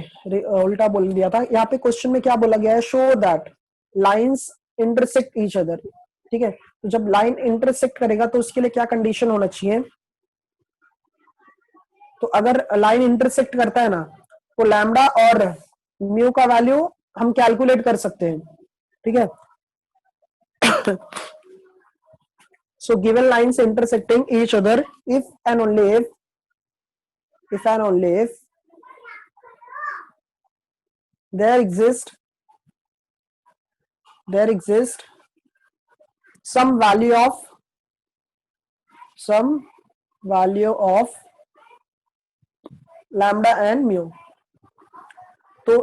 उल्टा बोल दिया था। यहाँ पे क्वेश्चन में क्या बोला गया है? Show that lines intersect each other. ठीक है, तो जब लाइन इंटरसेक्ट करेगा तो उसके लिए क्या कंडीशन होना चाहिए? तो अगर लाइन इंटरसेक्ट करता है ना, तो लैम्डा और म्यू का वैल्यू हम कैलकुलेट कर सकते हैं, ठीक है। So given lines intersecting each other, if and only if there exists some value of lambda and mu, तो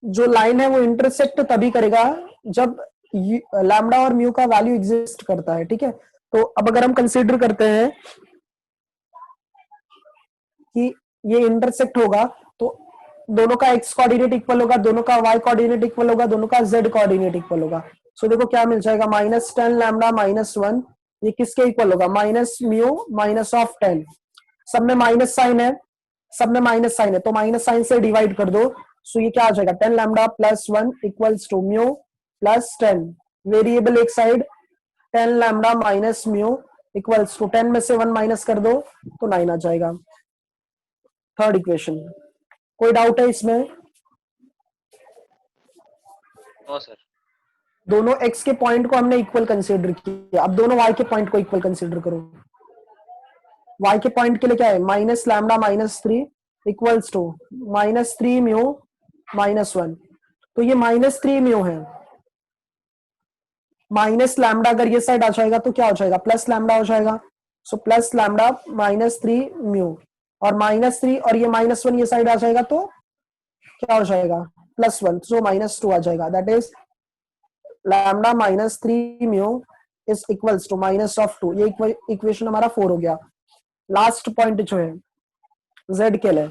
जो लाइन है वो इंटरसेक्ट तभी करेगा जब लैम्डा और म्यू का वैल्यू एग्जिस्ट करता है, ठीक है। तो अब अगर हम कंसीडर करते हैं कि ये इंटरसेक्ट होगा, तो दोनों का एक्स कोऑर्डिनेट इक्वल होगा, दोनों का वाई कोऑर्डिनेट इक्वल होगा, दोनों का जेड कोऑर्डिनेट इक्वल होगा। सो देखो क्या मिल जाएगा, -10 लैम्डा -1, ये किसके इक्वल होगा? Minus mu minus of 10। सब में माइनस साइन है, तो माइनस साइन से डिवाइड कर दो। सो ये क्या आ जाएगा, 10 lambda +1 equals to mu +10, variable एक side, 10 lambda minus mu equals to 10 में से 1 माइनस कर दो तो 9 आ जाएगा। थर्ड इक्वेशन, कोई डाउट है इसमें? No sir. दोनों x के पॉइंट को हमने इक्वल कंसीडर किया, अब दोनों y के पॉइंट को इक्वल कंसीडर करो। y के पॉइंट के लिए क्या है, minus lambda -3 equals to -3 mu -1, तो ये -3 म्यू है। माइनस लैम्डा अगर ये साइड आ जाएगा तो क्या हो जाएगा, प्लस लैम्डा हो जाएगा। सो प्लस लैम्डा -3 म्यू, और -3 और ये -1 ये साइड आ जाएगा तो क्या हो जाएगा, +1, सो -2 आ जाएगा। That is lambda -3 mu is equals to -2। ये इक्वेशन हमारा 4 हो गया। लास्ट पॉइंट जो है z के लिए,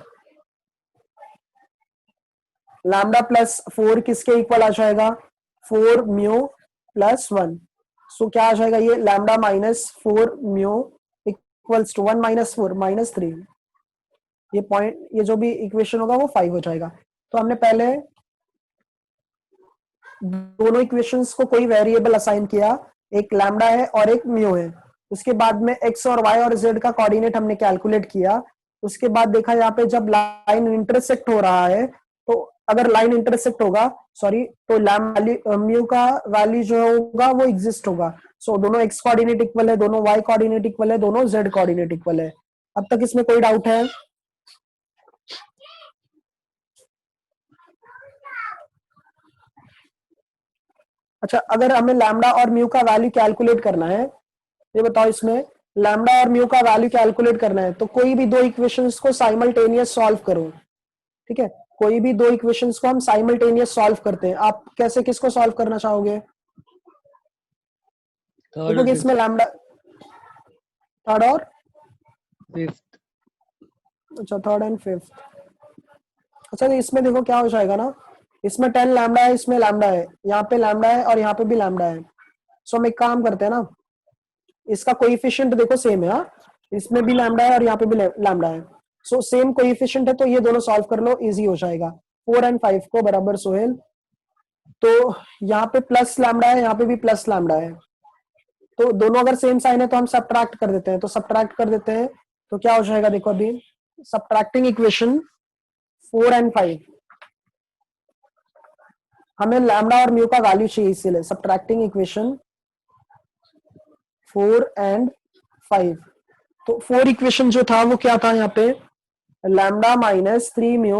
लैम्डा +4 किसके इक्वल आ जाएगा, 4 म्यू +1। सो क्या आ जाएगा, ये लैम्डा -4 म्यू इक्वल्स टू 1 - 4 -3। ये पॉइंट, ये जो भी इक्वेशन होगा वो 5 हो जाएगा। तो हमने पहले दोनों इक्वेशंस को कोई वेरिएबल असाइन किया, एक लैम्डा है और एक म्यू है। उसके बाद में x और y और z का कोऑर्डिनेट हमने कैलकुलेट किया। उसके बाद देखा यहाँ पे जब लाइन इंटरसेक्ट हो रहा है, तो अगर लाइन इंटरसेक्ट होगा, सॉरी, तो म्यू का वैल्यू जो होगा वो एग्जिस्ट होगा। सो दोनों x कोऑर्डिनेट इक्वल है, दोनों y कोऑर्डिनेट इक्वल है, दोनों z कोऑर्डिनेट इक्वल है। अब तक इसमें कोई डाउट है? अच्छा, अगर हमें लैम्डा और म्यू का वैल्यू कैलकुलेट करना है, ये बताओ, इसमें लैम्डा और म्यू का वैल्यू कैलकुलेट करना है तो कोई भी दो इक्वेशंस को साइमल्टेनियस सॉल्व करो, ठीक है। कोई भी दो इक्वेशंस को हम साइमल्टेनियस सॉल्व करते हैं। आप कैसे, किसको सॉल्व करना चाहोगे? देखो कि इसमें लैम्डा, थर्ड और फिफ्थ, अच्छा, थर्ड एंड फिफ्थ। अच्छा, तो इसमें देखो क्या हो जाएगा ना, इसमें 10 लैम्डा है, इसमें लैम्डा है, यहाँ पे लैम्डा है और यहाँ पे भी लैम्डा है। सो हम एक काम करते हैं ना, इसका कोएफिशिएंट देखो सेम है, हाँ, इसमें भी लैम्डा है और यहाँ पे भी लैम्डा है। सो सेम कोएफिशिएंट है तो ये दोनों सॉल्व कर लो, इजी हो जाएगा। 4 और 5 को बराबर सोहेल, तो यहाँ पे प्लस लैम्डा है, यहाँ पे भी प्लस लैम्डा है, तो दोनों अगर सेम साइन है तो हम सब्ट्रैक्ट कर देते हैं। तो सब्ट्रैक्ट कर देते हैं तो क्या हो जाएगा, देखो अभी सब्ट्रैक्टिंग इक्वेशन 4 और 5, हमें लैम्डा और म्यू का वैल्यू चाहिए, इसीलिए सब्ट्रैक्टिंग इक्वेशन 4 और 5। तो 4 इक्वेशन जो था वो क्या था, यहाँ पे lambda -3 mu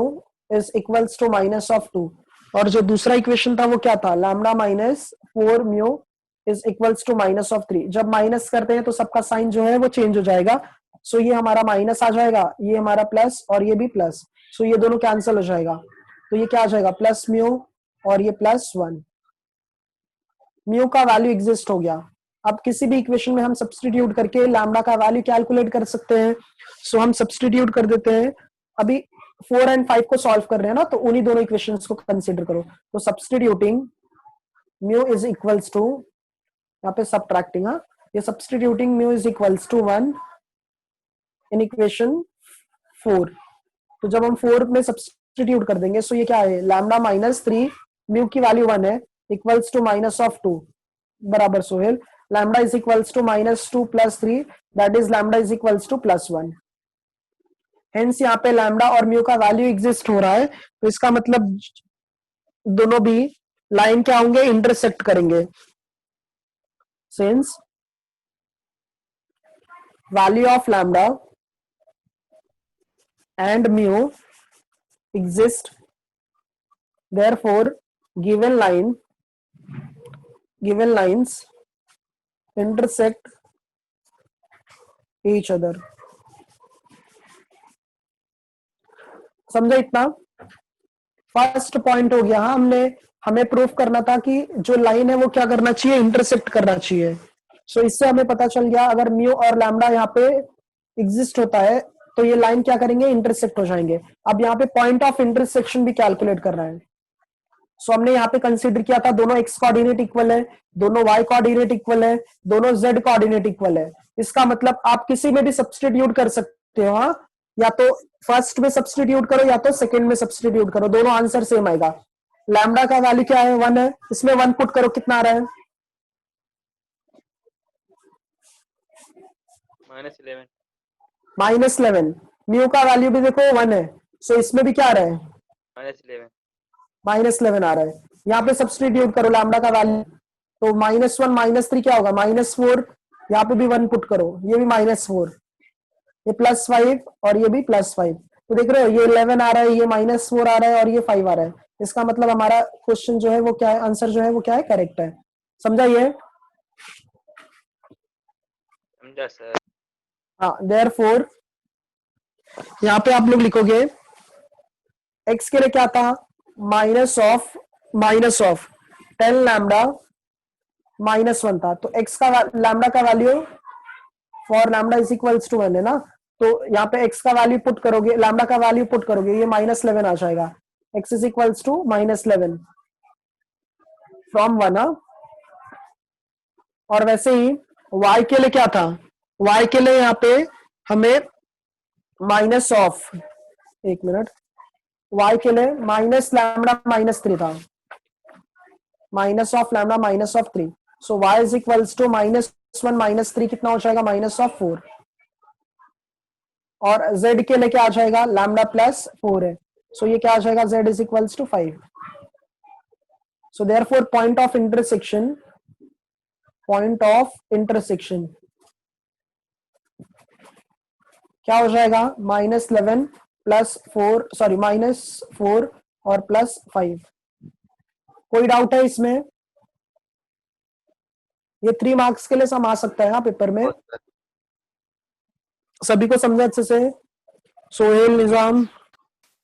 is equals to -2, और जो दूसरा इक्वेशन था वो क्या था, lambda -4 mu is equals to -3। जब माइनस करते हैं तो सबका साइन जो है वो चेंज हो जाएगा। सो ये हमारा माइनस आ जाएगा, ये हमारा प्लस और ये भी प्लस, सो ये दोनों कैंसिल हो जाएगा। तो ये क्या आ जाएगा, प्लस म्यू और ये +1। म्यू का वैल्यू एग्जिस्ट हो गया। अब किसी भी इक्वेशन में हम सब्स्टिट्यूट करके लैम्डा का वैल्यू कैलकुलेट कर सकते हैं। सो हम सब्स्टिट्यूट कर देते हैं। अभी 4 और 5 को सॉल्व कर रहे हैं ना, तो उन्हीं दोनों इक्वेशंस को कंसीडर करो। तो substituting mu is equals to, यहाँ पे सब्ट्रैक्टिंग, हाँ, ये substituting mu is equals to 1 in equation 4। तो जब हम 4 में सब्स्टिट्यूट कर देंगे, सो ये क्या है, लैम्डा -3 म्यू की वैल्यू 1 है, इक्वल्स टू -2 बराबर Sohail. lambda is equals to -2 plus 3, that is lambda is equals to +1. Hence यहाँ पे लैम्डा और म्यू का वैल्यू एग्जिस्ट हो रहा है, तो इसका मतलब दोनों भी लाइन क्या होंगे, इंटरसेक्ट करेंगे. Since value of lambda and mu exist, therefore given lines intersect each other. समझा इतना? फर्स्ट पॉइंट हो गया. हाँ, हमें प्रूफ करना था कि जो लाइन है वो क्या करना चाहिए, इंटरसेक्ट करना चाहिए. सो इससे हमें पता चल गया अगर म्यू और लैम्डा यहाँ पे एग्जिस्ट होता है तो ये लाइन क्या करेंगे, इंटरसेक्ट हो जाएंगे. अब यहाँ पे पॉइंट ऑफ इंटरसेक्शन भी कैलकुलेट करना है. सो हमने यहाँ पे कंसीडर किया था दोनों x कोऑर्डिनेट इक्वल है, दोनों y कोऑर्डिनेट इक्वल है, दोनों z कोऑर्डिनेट इक्वल है. इसका मतलब आप किसी में भी सब्सटीट्यूट कर सकते हो. हाँ, या तो फर्स्ट में सब्सटीट्यूट करो या तो सेकंड में सब्सटीट्यूट करो, दोनों आंसर सेम आएगा. लैम्डा का वैल्यू क्या है, 1 है, इसमें 1 पुट करो, कितना आ रहा है, -11. म्यू का वैल्यू भी देखो 1 है, सो इसमें भी क्या आ रहा है, -11 आ रहा है. यहाँ पे सब्सटीट्यूट करो लैम्डा का वैल्यू, तो -1 -3 क्या होगा, -4. यहाँ पे भी 1 पुट करो, ये भी -4, ये +5 और ये भी +5. तो देख रहे हो ये 11 आ रहा है, ये -4 आ रहा है और ये 5 आ रहा है. इसका मतलब हमारा क्वेश्चन जो है वो क्या है, आंसर जो है वो क्या है, करेक्ट है. समझा ये? समझा सर. हाँ, देयरफॉर यहाँ पे आप लोग लिखोगे x के लिए क्या था, माइनस ऑफ 10 लैम्डा -1 था. तो x का लैम्डा का value for lambda is equals to 1 है ना. तो यहाँ पे x का वैल्यू पुट करोगे, लैम्डा का वैल्यू पुट करोगे, ये -11 आ जाएगा. x is equals to -11 from 1. और वैसे ही y के लिए क्या था, y के लिए यहाँ पे हमें माइनस ऑफ, एक मिनट, y के लिए माइनस लैम्डा -3 था, minus of lambda -3. So y is equals to -1 -3 कितना हो जाएगा, -4. और z के लिए क्या आ जाएगा, लैम्डा +4 है, सो ये क्या आ जाएगा, z is equals to 5. So therefore point of intersection क्या हो जाएगा, -11 +4, सॉरी -4 और +5. कोई डाउट है इसमें? ये 3 मार्क्स के लिए सम आ सकता है यहाँ पेपर में. सभी को समझा अच्छे से? सोहेल, निजाम,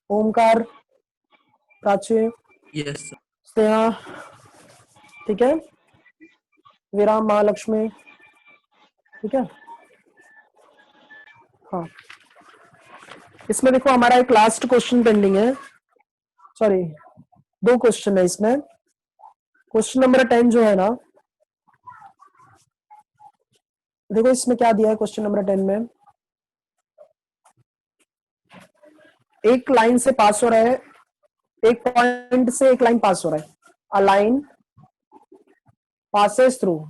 ओमकार, प्राची, यस स्नेहा, ठीक है, विराम, महालक्ष्मी, ठीक है. हाँ, इसमें देखो हमारा एक लास्ट क्वेश्चन पेंडिंग है, सॉरी 2 क्वेश्चन है इसमें. क्वेश्चन नंबर 10 जो है ना, देखो इसमें क्या दिया है क्वेश्चन नंबर 10 में, एक लाइन से पास हो रहा है, एक पॉइंट से एक लाइन पास हो रहा है. A line passes through,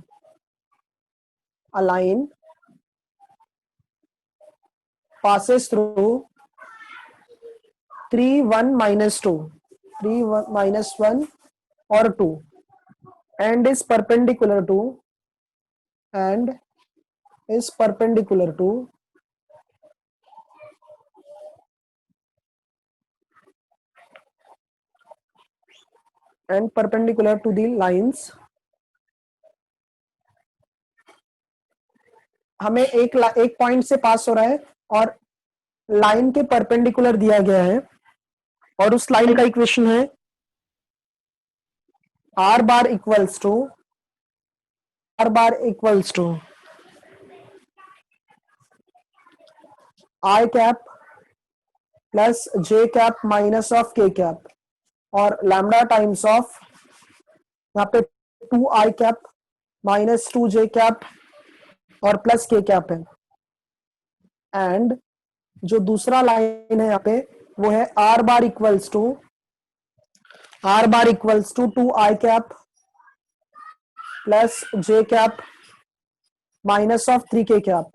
a line passes through 3 1 -2, 3 1 or 2, and is perpendicular to the lines. हमें एक पॉइंट से पास हो रहा है और लाइन के परपेंडिकुलर दिया गया है, और उस लाइन का इक्वेशन है r bar equals to i cap plus j cap minus of k cap, और लैम्डा टाइम्स ऑफ यहाँ पे 2i cap minus 2j cap और प्लस k कैप है. एंड जो दूसरा लाइन है यहाँ पे वो है r bar equals to 2i cap plus j cap minus of 3k cap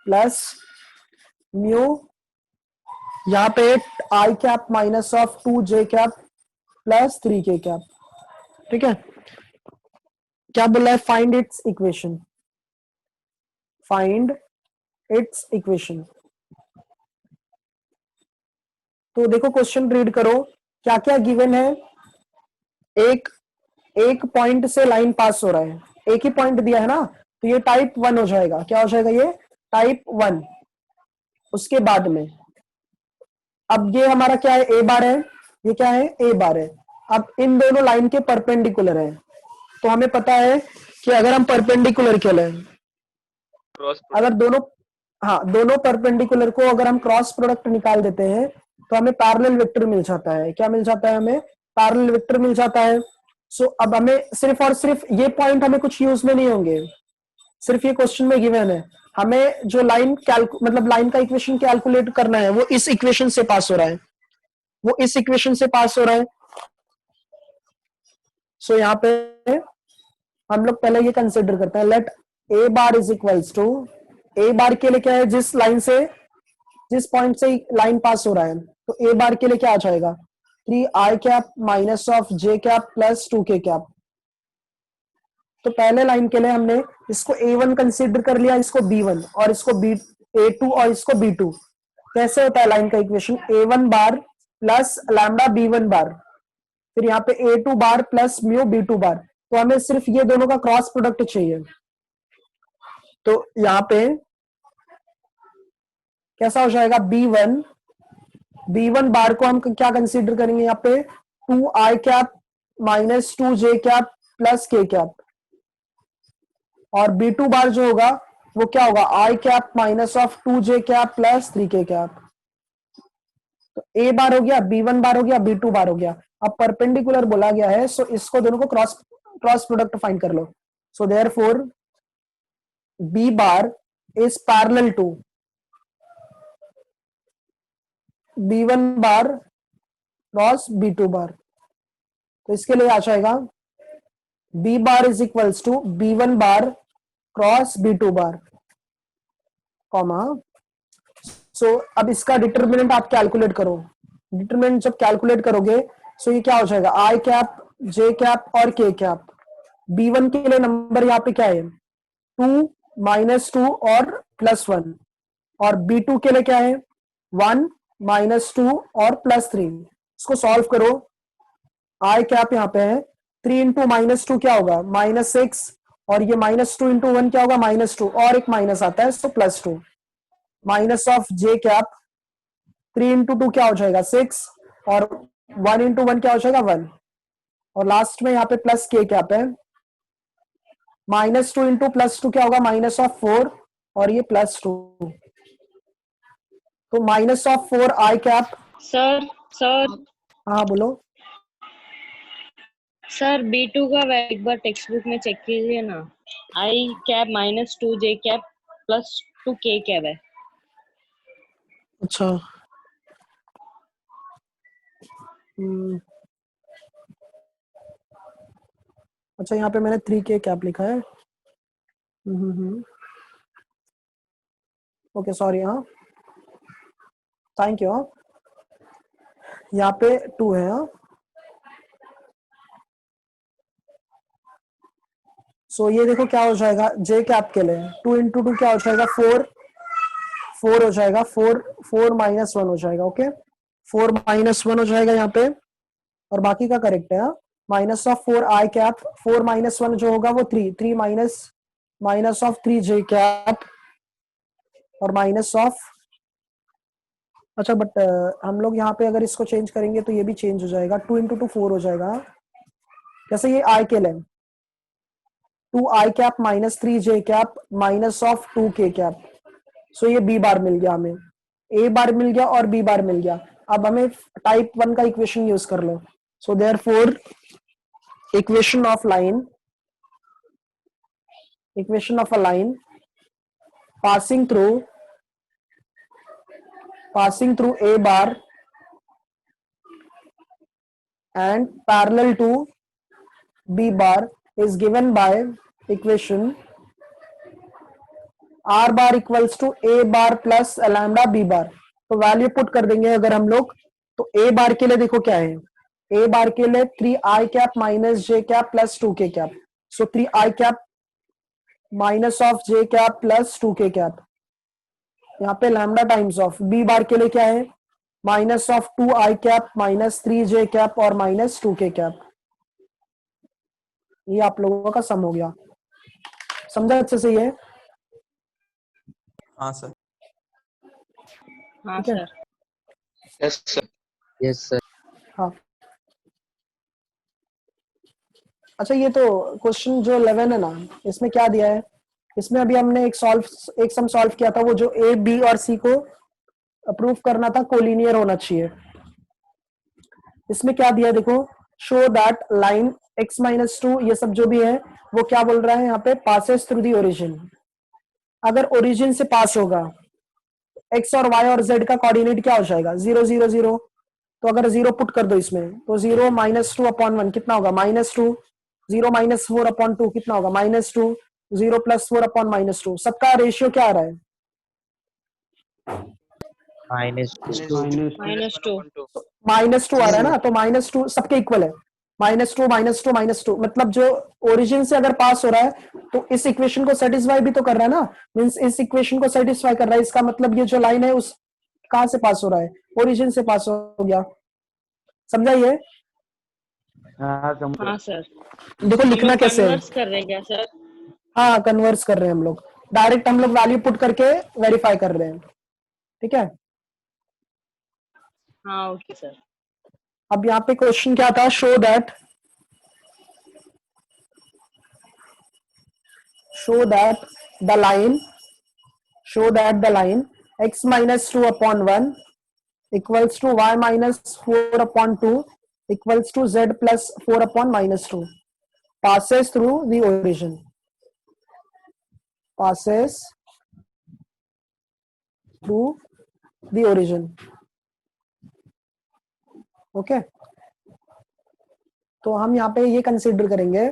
plus mu यहाँ पे i cap minus of 2j cap plus 3k cap. ठीक है, क्या बोला है? Find its equation, find its equation. तो देखो क्वेश्चन रीड करो, क्या क्या गिवन है। एक पॉइंट से लाइन पास हो रहा है, एक ही पॉइंट दिया है ना, तो ये टाइप 1 हो जाएगा। क्या हो जाएगा? ये टाइप 1। उसके बाद में अब ये हमारा क्या है? ए बार है, ये क्या है? ए बार है। अब इन दोनों लाइन के परपेंडिकुलर है, तो हमें पता है कि अगर हम परपेंडिकुलर के लें, क्रॉस अगर दोनों, हाँ, दोनों परपेंडिकुलर को अगर हम क्रॉस प्रोडक्ट निकाल देते हैं तो हमें पैरेलल वेक्टर मिल जाता है। क्या मिल जाता है? हमें पैरेलल वेक्टर मिल जाता है। सो अब हमें सिर्फ और सिर्फ ये पॉइंट हमें कुछ यूज में नहीं होंगे, सिर्फ ये क्वेश्चन में गिवन है। हमें जो लाइन मतलब लाइन का इक्वेशन कैलकुलेट करना है वो इस इक्वेशन से पास हो रहा है, वो इस इक्वेशन से पास हो रहा है। सो यहाँ पे हम लोग पहले ये कंसिडर करते हैं, let a bar is equals to, A bar के लिए क्या है? जिस लाइन से, जिस पॉइंट से लाइन पास हो रहा है, तो ए बार के लिए क्या आ जाएगा? 3i cap minus of j cap plus 2k cap. तो पहले लाइन के लिए हमने इसको a1 कंसीडर कर लिया, इसको b1 और इसको a2 और इसको b2। कैसे होता है लाइन का इक्वेशन? a1 बार प्लस लैम्डा b1 बार, फिर यहाँ पे a2 बार प्लस म्यू b2 बार। तो हमें सिर्फ ये दोनों का क्रॉस प्रोडक्ट चाहिए। तो यहाँ पे कैसा हो जाएगा? b1 बार को हम क्या कंसीडर करेंगे? यहाँ पे 2i cap minus 2j cap plus k cap, और b2 बार जो होगा वो क्या होगा? i cap minus of 2j cap plus 3k cap. तो a बार हो गया, b1 बार हो गया, b2 बार हो गया। अब परपेंडिकुलर बोला गया है, सो इसको दोनों को क्रॉस प्रोडक्ट फाइंड कर लो। So therefore b bar is parallel to b1 bar cross b2 bar. तो इसके लिए आ जाएगा b bar is equals to b1 bar cross b2 bar, comma. So अब इसका डिटरमिनेंट आप कैलकुलेट करो। डिटरमिनेंट जब कैलकुलेट करोगे सो ये क्या हो जाएगा? आई कैप, जे कैप और के कैप। b1 के लिए नंबर यहाँ पे क्या है? 2 माइनस 2 और प्लस 1, और b2 के लिए क्या है? 1 माइनस 2 और प्लस 3। इसको सॉल्व करो। आई कैप यहाँ पे है, 3 इंटू माइनस 2 क्या होगा? -6, और ये -2 इंटू 1 क्या होगा? -2, और एक माइनस आता है सो +2, minus of J cap 3 into 2 क्या हो जाएगा? 6, और 1 इंटू 1 क्या हो जाएगा? 1, और लास्ट में यहाँ पे प्लस के कैप है, -2 इंटू +2 क्या होगा? माइनस ऑफ 4, और ये +2, तो minus of 4 i cap. Sir sir हाँ बोलो। सर B2 का एक बार टेक्स्ट बुक में चेक कीजिए ना, i cap minus 2j cap plus 2k cap है। अच्छा, अच्छा यहाँ पे मैंने 3k कैप लिखा है। ओके सॉरी, हाँ थैंक यू। हाँ यहाँ पे 2 है। हाँ सो ये देखो क्या हो जाएगा जे कैप के लिए? 2 इंटू 2 क्या हो जाएगा? 4 हो जाएगा, 4 माइनस 1 हो जाएगा। ओके, 4 माइनस 1 हो जाएगा यहाँ पे, और बाकी का करेक्ट है। Minus of 4 i cap, 4 minus 1 जो होगा वो 3 माइनस ऑफ 3 जे कैप, और माइनस ऑफ, अच्छा बट हम लोग यहाँ पे अगर इसको चेंज करेंगे तो ये भी चेंज हो जाएगा, 2 इंटू 2 4 हो जाएगा। जैसे ये आई के लिए 2 i cap minus 3 j cap minus of 2 k cap. सो ये बी बार मिल गया हमें, ए बार मिल गया और बी बार मिल गया। अब हमें टाइप 1 का इक्वेशन यूज कर लो। So therefore equation of a line passing through a bar and parallel to b bar is given by equation R bar equals to A bar plus lambda B bar. तो value put कर देंगे अगर हम लोग, तो A bar के लिए देखो क्या है, ए बार के लिए 3i cap minus J cap plus 2k cap. So 3i cap minus of J cap plus 2k cap, यहाँ पे lambda times of. B bar के लिए क्या है, minus of 2i cap minus 3j cap और minus 2k cap. ये आप लोगों का सम हो गया, समझा अच्छे से ये? हाँ सर। हाँ ठीक है, sir. Yes sir. Yes sir. हाँ। अच्छा, ये तो क्वेश्चन जो 11 है ना, इसमें क्या दिया है, इसमें अभी हमने एक सम सॉल्व किया था, वो जो ए बी और सी को अप्रूव करना था कोलिनियर होना चाहिए। इसमें क्या दिया है देखो, show that line x minus 2, ये सब जो भी है वो क्या बोल रहा है यहाँ पे, पासेस थ्रू दी ओरिजिन। अगर ओरिजिन से पास होगा, x और y और z का कोऑर्डिनेट क्या हो जाएगा, 0 0 0। तो अगर 0 पुट कर दो इसमें, तो 0 माइनस 2 अपॉन 1 कितना होगा, -2। 0 माइनस 4 अपॉन 2 कितना होगा, -2। 0 प्लस 4 अपॉन -2, सबका रेशियो क्या आ रहा है, -2। -2। -2 आ रहा है ना, तो -2 सबके इक्वल है। -2 -2 -2 मतलब जो ओरिजिन से अगर पास हो रहा है तो इस इक्वेशन को सेटिस्फाई भी तो कर रहा है ना, मींस इस इक्वेशन को सेटिस्फाई कर रहा है। इसका मतलब ये जो लाइन है उस कहां से पास हो रहा है, ओरिजिन से पास हो गया। समझा ये? हाँ सर। देखो हम लिखना लोग कैसे है, कन्वर्स कर रहे हैं क्या सर? हाँ कन्वर्स कर रहे हैं हम लोग, डायरेक्ट हम लोग वैल्यू पुट करके वेरीफाई कर रहे हैं। ठीक है, हाँ ओके सर। अब यहाँ पे क्वेश्चन क्या था, show that the line x minus 2 upon 1 equals to y minus 4 upon 2 equals to z plus 4 upon minus 2 passes through the origin, passes through the origin। Okay, तो हम यहाँ पे ये कंसीडर करेंगे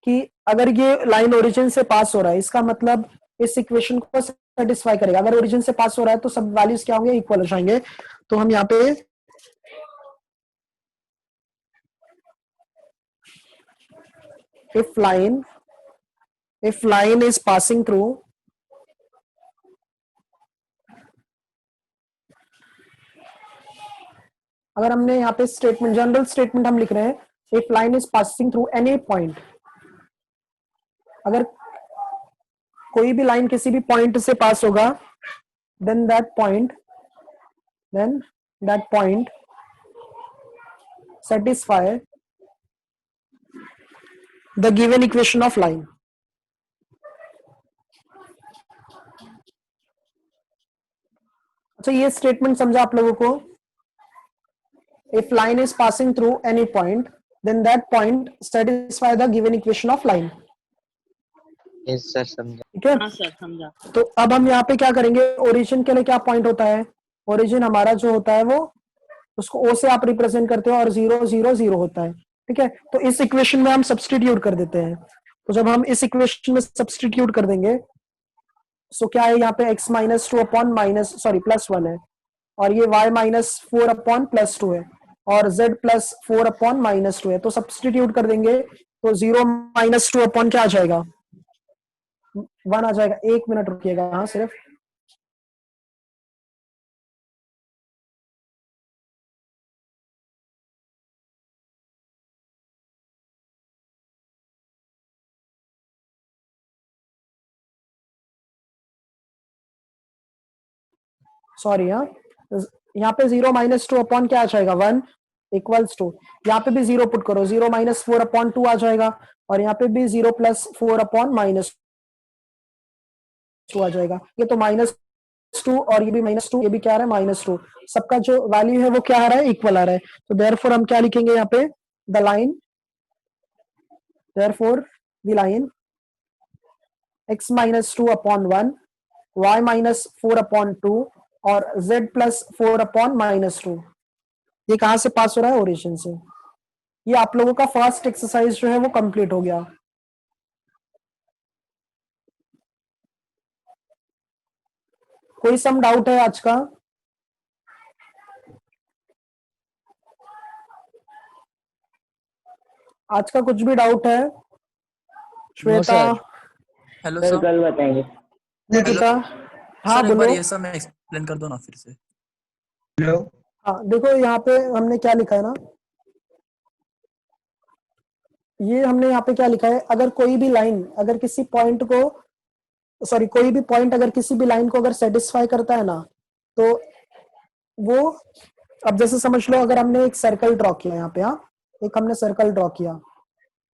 कि अगर ये लाइन ओरिजिन से पास हो रहा है, इसका मतलब इस इक्वेशन को सेटिस्फाई करेगा। अगर ओरिजिन से पास हो रहा है तो सब वैल्यूज क्या होंगे, इक्वल हो जाएंगे। तो हम यहाँ पे if line is passing through अगर हमने यहाँ पे स्टेटमेंट, जनरल स्टेटमेंट हम लिख रहे हैं, if line is passing through any point, अगर कोई भी लाइन किसी भी पॉइंट से पास होगा, then that point satisfy the given equation of line। अच्छा, ये स्टेटमेंट समझा आप लोगों को, if line is passing through any point then that point satisfy the given equation of line। Yes sir, समझा। ठीक है, हाँ सर समझा। तो अब हम यहाँ पे क्या करेंगे, ओरिजिन के लिए क्या पॉइंट होता है, ओरिजिन हमारा जो होता है वो, उसको ओ से आप रिप्रेजेंट करते हो और 0 0 0 होता है। ठीक है, तो इस इक्वेशन में हम सब्सटीट्यूट कर देते हैं। तो जब हम इस इक्वेशन में सब्सटीट्यूट कर देंगे, सो क्या है यहाँ पे x minus 2 upon minus plus 1 है, और ये y माइनस 4 अपॉन प्लस 2 है, और z प्लस 4 अपॉन माइनस 2 है। तो सब्सटीट्यूट कर देंगे तो 0 माइनस 2 अपॉन क्या आ जाएगा, 1 आ जाएगा। 1 मिनट रुकिएगा, हाँ सिर्फ। सॉरी, हाँ, यहाँ पे 0 माइनस 2 अपॉन क्या आ जाएगा, 1 इक्वल्स टू, यहाँ पे भी 0 पुट करो, 0 माइनस 4 अपॉन 2 आ जाएगा, और यहाँ पे भी 0 प्लस 4 अपॉन माइनस 2 आ जाएगा। ये तो -2 और ये भी -2, ये भी क्या आ रहा है, -2। सबका जो वैल्यू है वो क्या आ रहा है, इक्वल आ रहा है। तो देयरफॉर हम क्या लिखेंगे यहाँ पे, the line x minus 2 upon 1, y minus 4 upon 2 और z प्लस 4 अपॉन -2, ये कहां से पास हो रहा है, ओरिजिन से। ये आप लोगों का फर्स्ट एक्सरसाइज जो है वो कंप्लीट हो गया। कोई सम डाउट है आज का? आज का कुछ भी डाउट है? Shweta, hello sir sir. कल बताएंगे। निकिता, हाँ सर एक बार बोलो। ये सब मैं एक्सप्लेन कर दो ना फिर से। हाँ देखो यहाँ पे हमने क्या लिखा है ना, ये हमने यहाँ पे क्या लिखा है, अगर कोई भी लाइन अगर किसी पॉइंट को, सॉरी कोई भी पॉइंट अगर किसी भी लाइन को अगर सेटिस्फाई करता है ना, तो वो, अब जैसे समझ लो अगर हमने एक सर्कल ड्रॉ किया यहाँ पे, हाँ एक हमने सर्कल ड्रॉ किया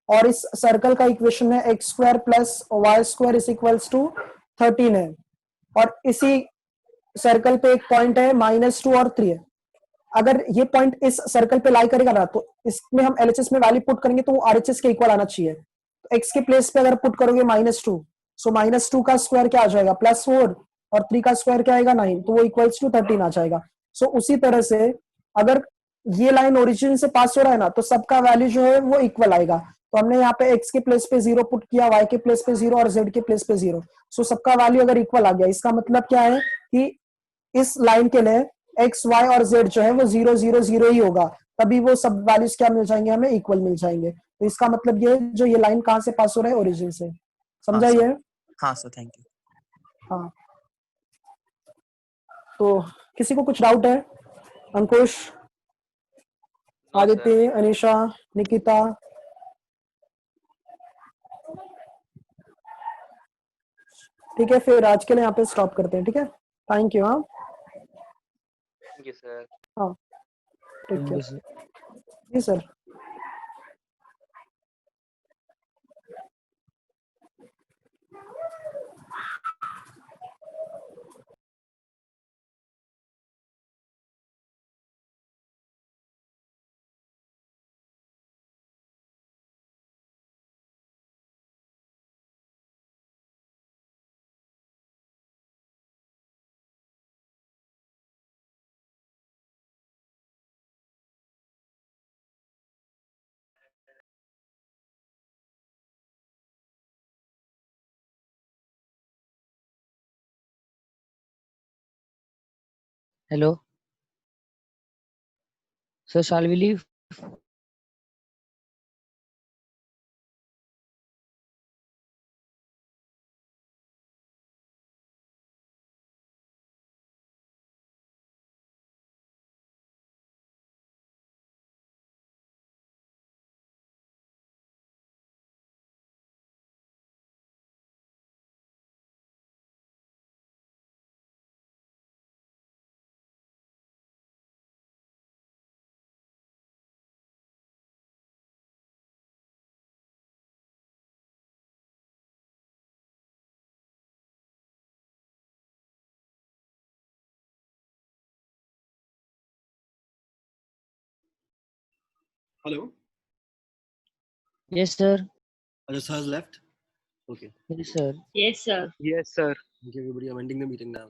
और इस सर्कल का इक्वेशन है X square plus Y square is equals to 13 है, और इसी सर्कल पे एक पॉइंट है -2 और 3 है। अगर ये पॉइंट इस सर्कल पे लाई करेगा ना, तो इसमें हम एलएचएस में वैल्यू पुट करेंगे तो वो आरएचएस के इक्वल आना चाहिए। तो एक्स के प्लेस पे अगर पुट करोगे -2, सो -2 का स्क्वायर क्या आ जाएगा +4, और 3 का स्क्वायर क्या आएगा 9, तो वो इक्वल्स टू 13 आ जाएगा। सो उसी तरह से अगर ये लाइन ओरिजिन से पास हो रहा है ना, तो सबका वैल्यू जो है वो इक्वल आएगा। तो हमने यहाँ पे एक्स के प्लेस पे 0 पुट किया, वाई के प्लेस पे 0 और जेड के प्लेस पे 0। सो सबका वैल्यू अगर इक्वल आ गया, इसका मतलब क्या है कि इस लाइन के लिए एक्स वाई और जेड जो है वो 0 0 0 ही होगा, तभी वो सब वैल्यूज क्या मिल जाएंगे, हमें इक्वल मिल जाएंगे। तो इसका मतलब ये जो ये लाइन कहां से पास हो रहा है, ओरिजिन से। समझा ये? हाँ सर, थैंक यू। हाँ, तो किसी को कुछ डाउट है? अंकुश, आदित्य, अनीशा, निकिता? ठीक है, फिर आज के लिए यहाँ पे स्टॉप करते हैं। ठीक है, थैंक यू। हाँ Thank you, sir. हाँ, ठीक थैंक है यू सर। जी sir. Hello sir, shall we leave? Hello, Yes sir. Ajay has left. Okay. Yes sir. Yes, sir. Yes, sir. Okay, everybody, I'm ending the meeting now.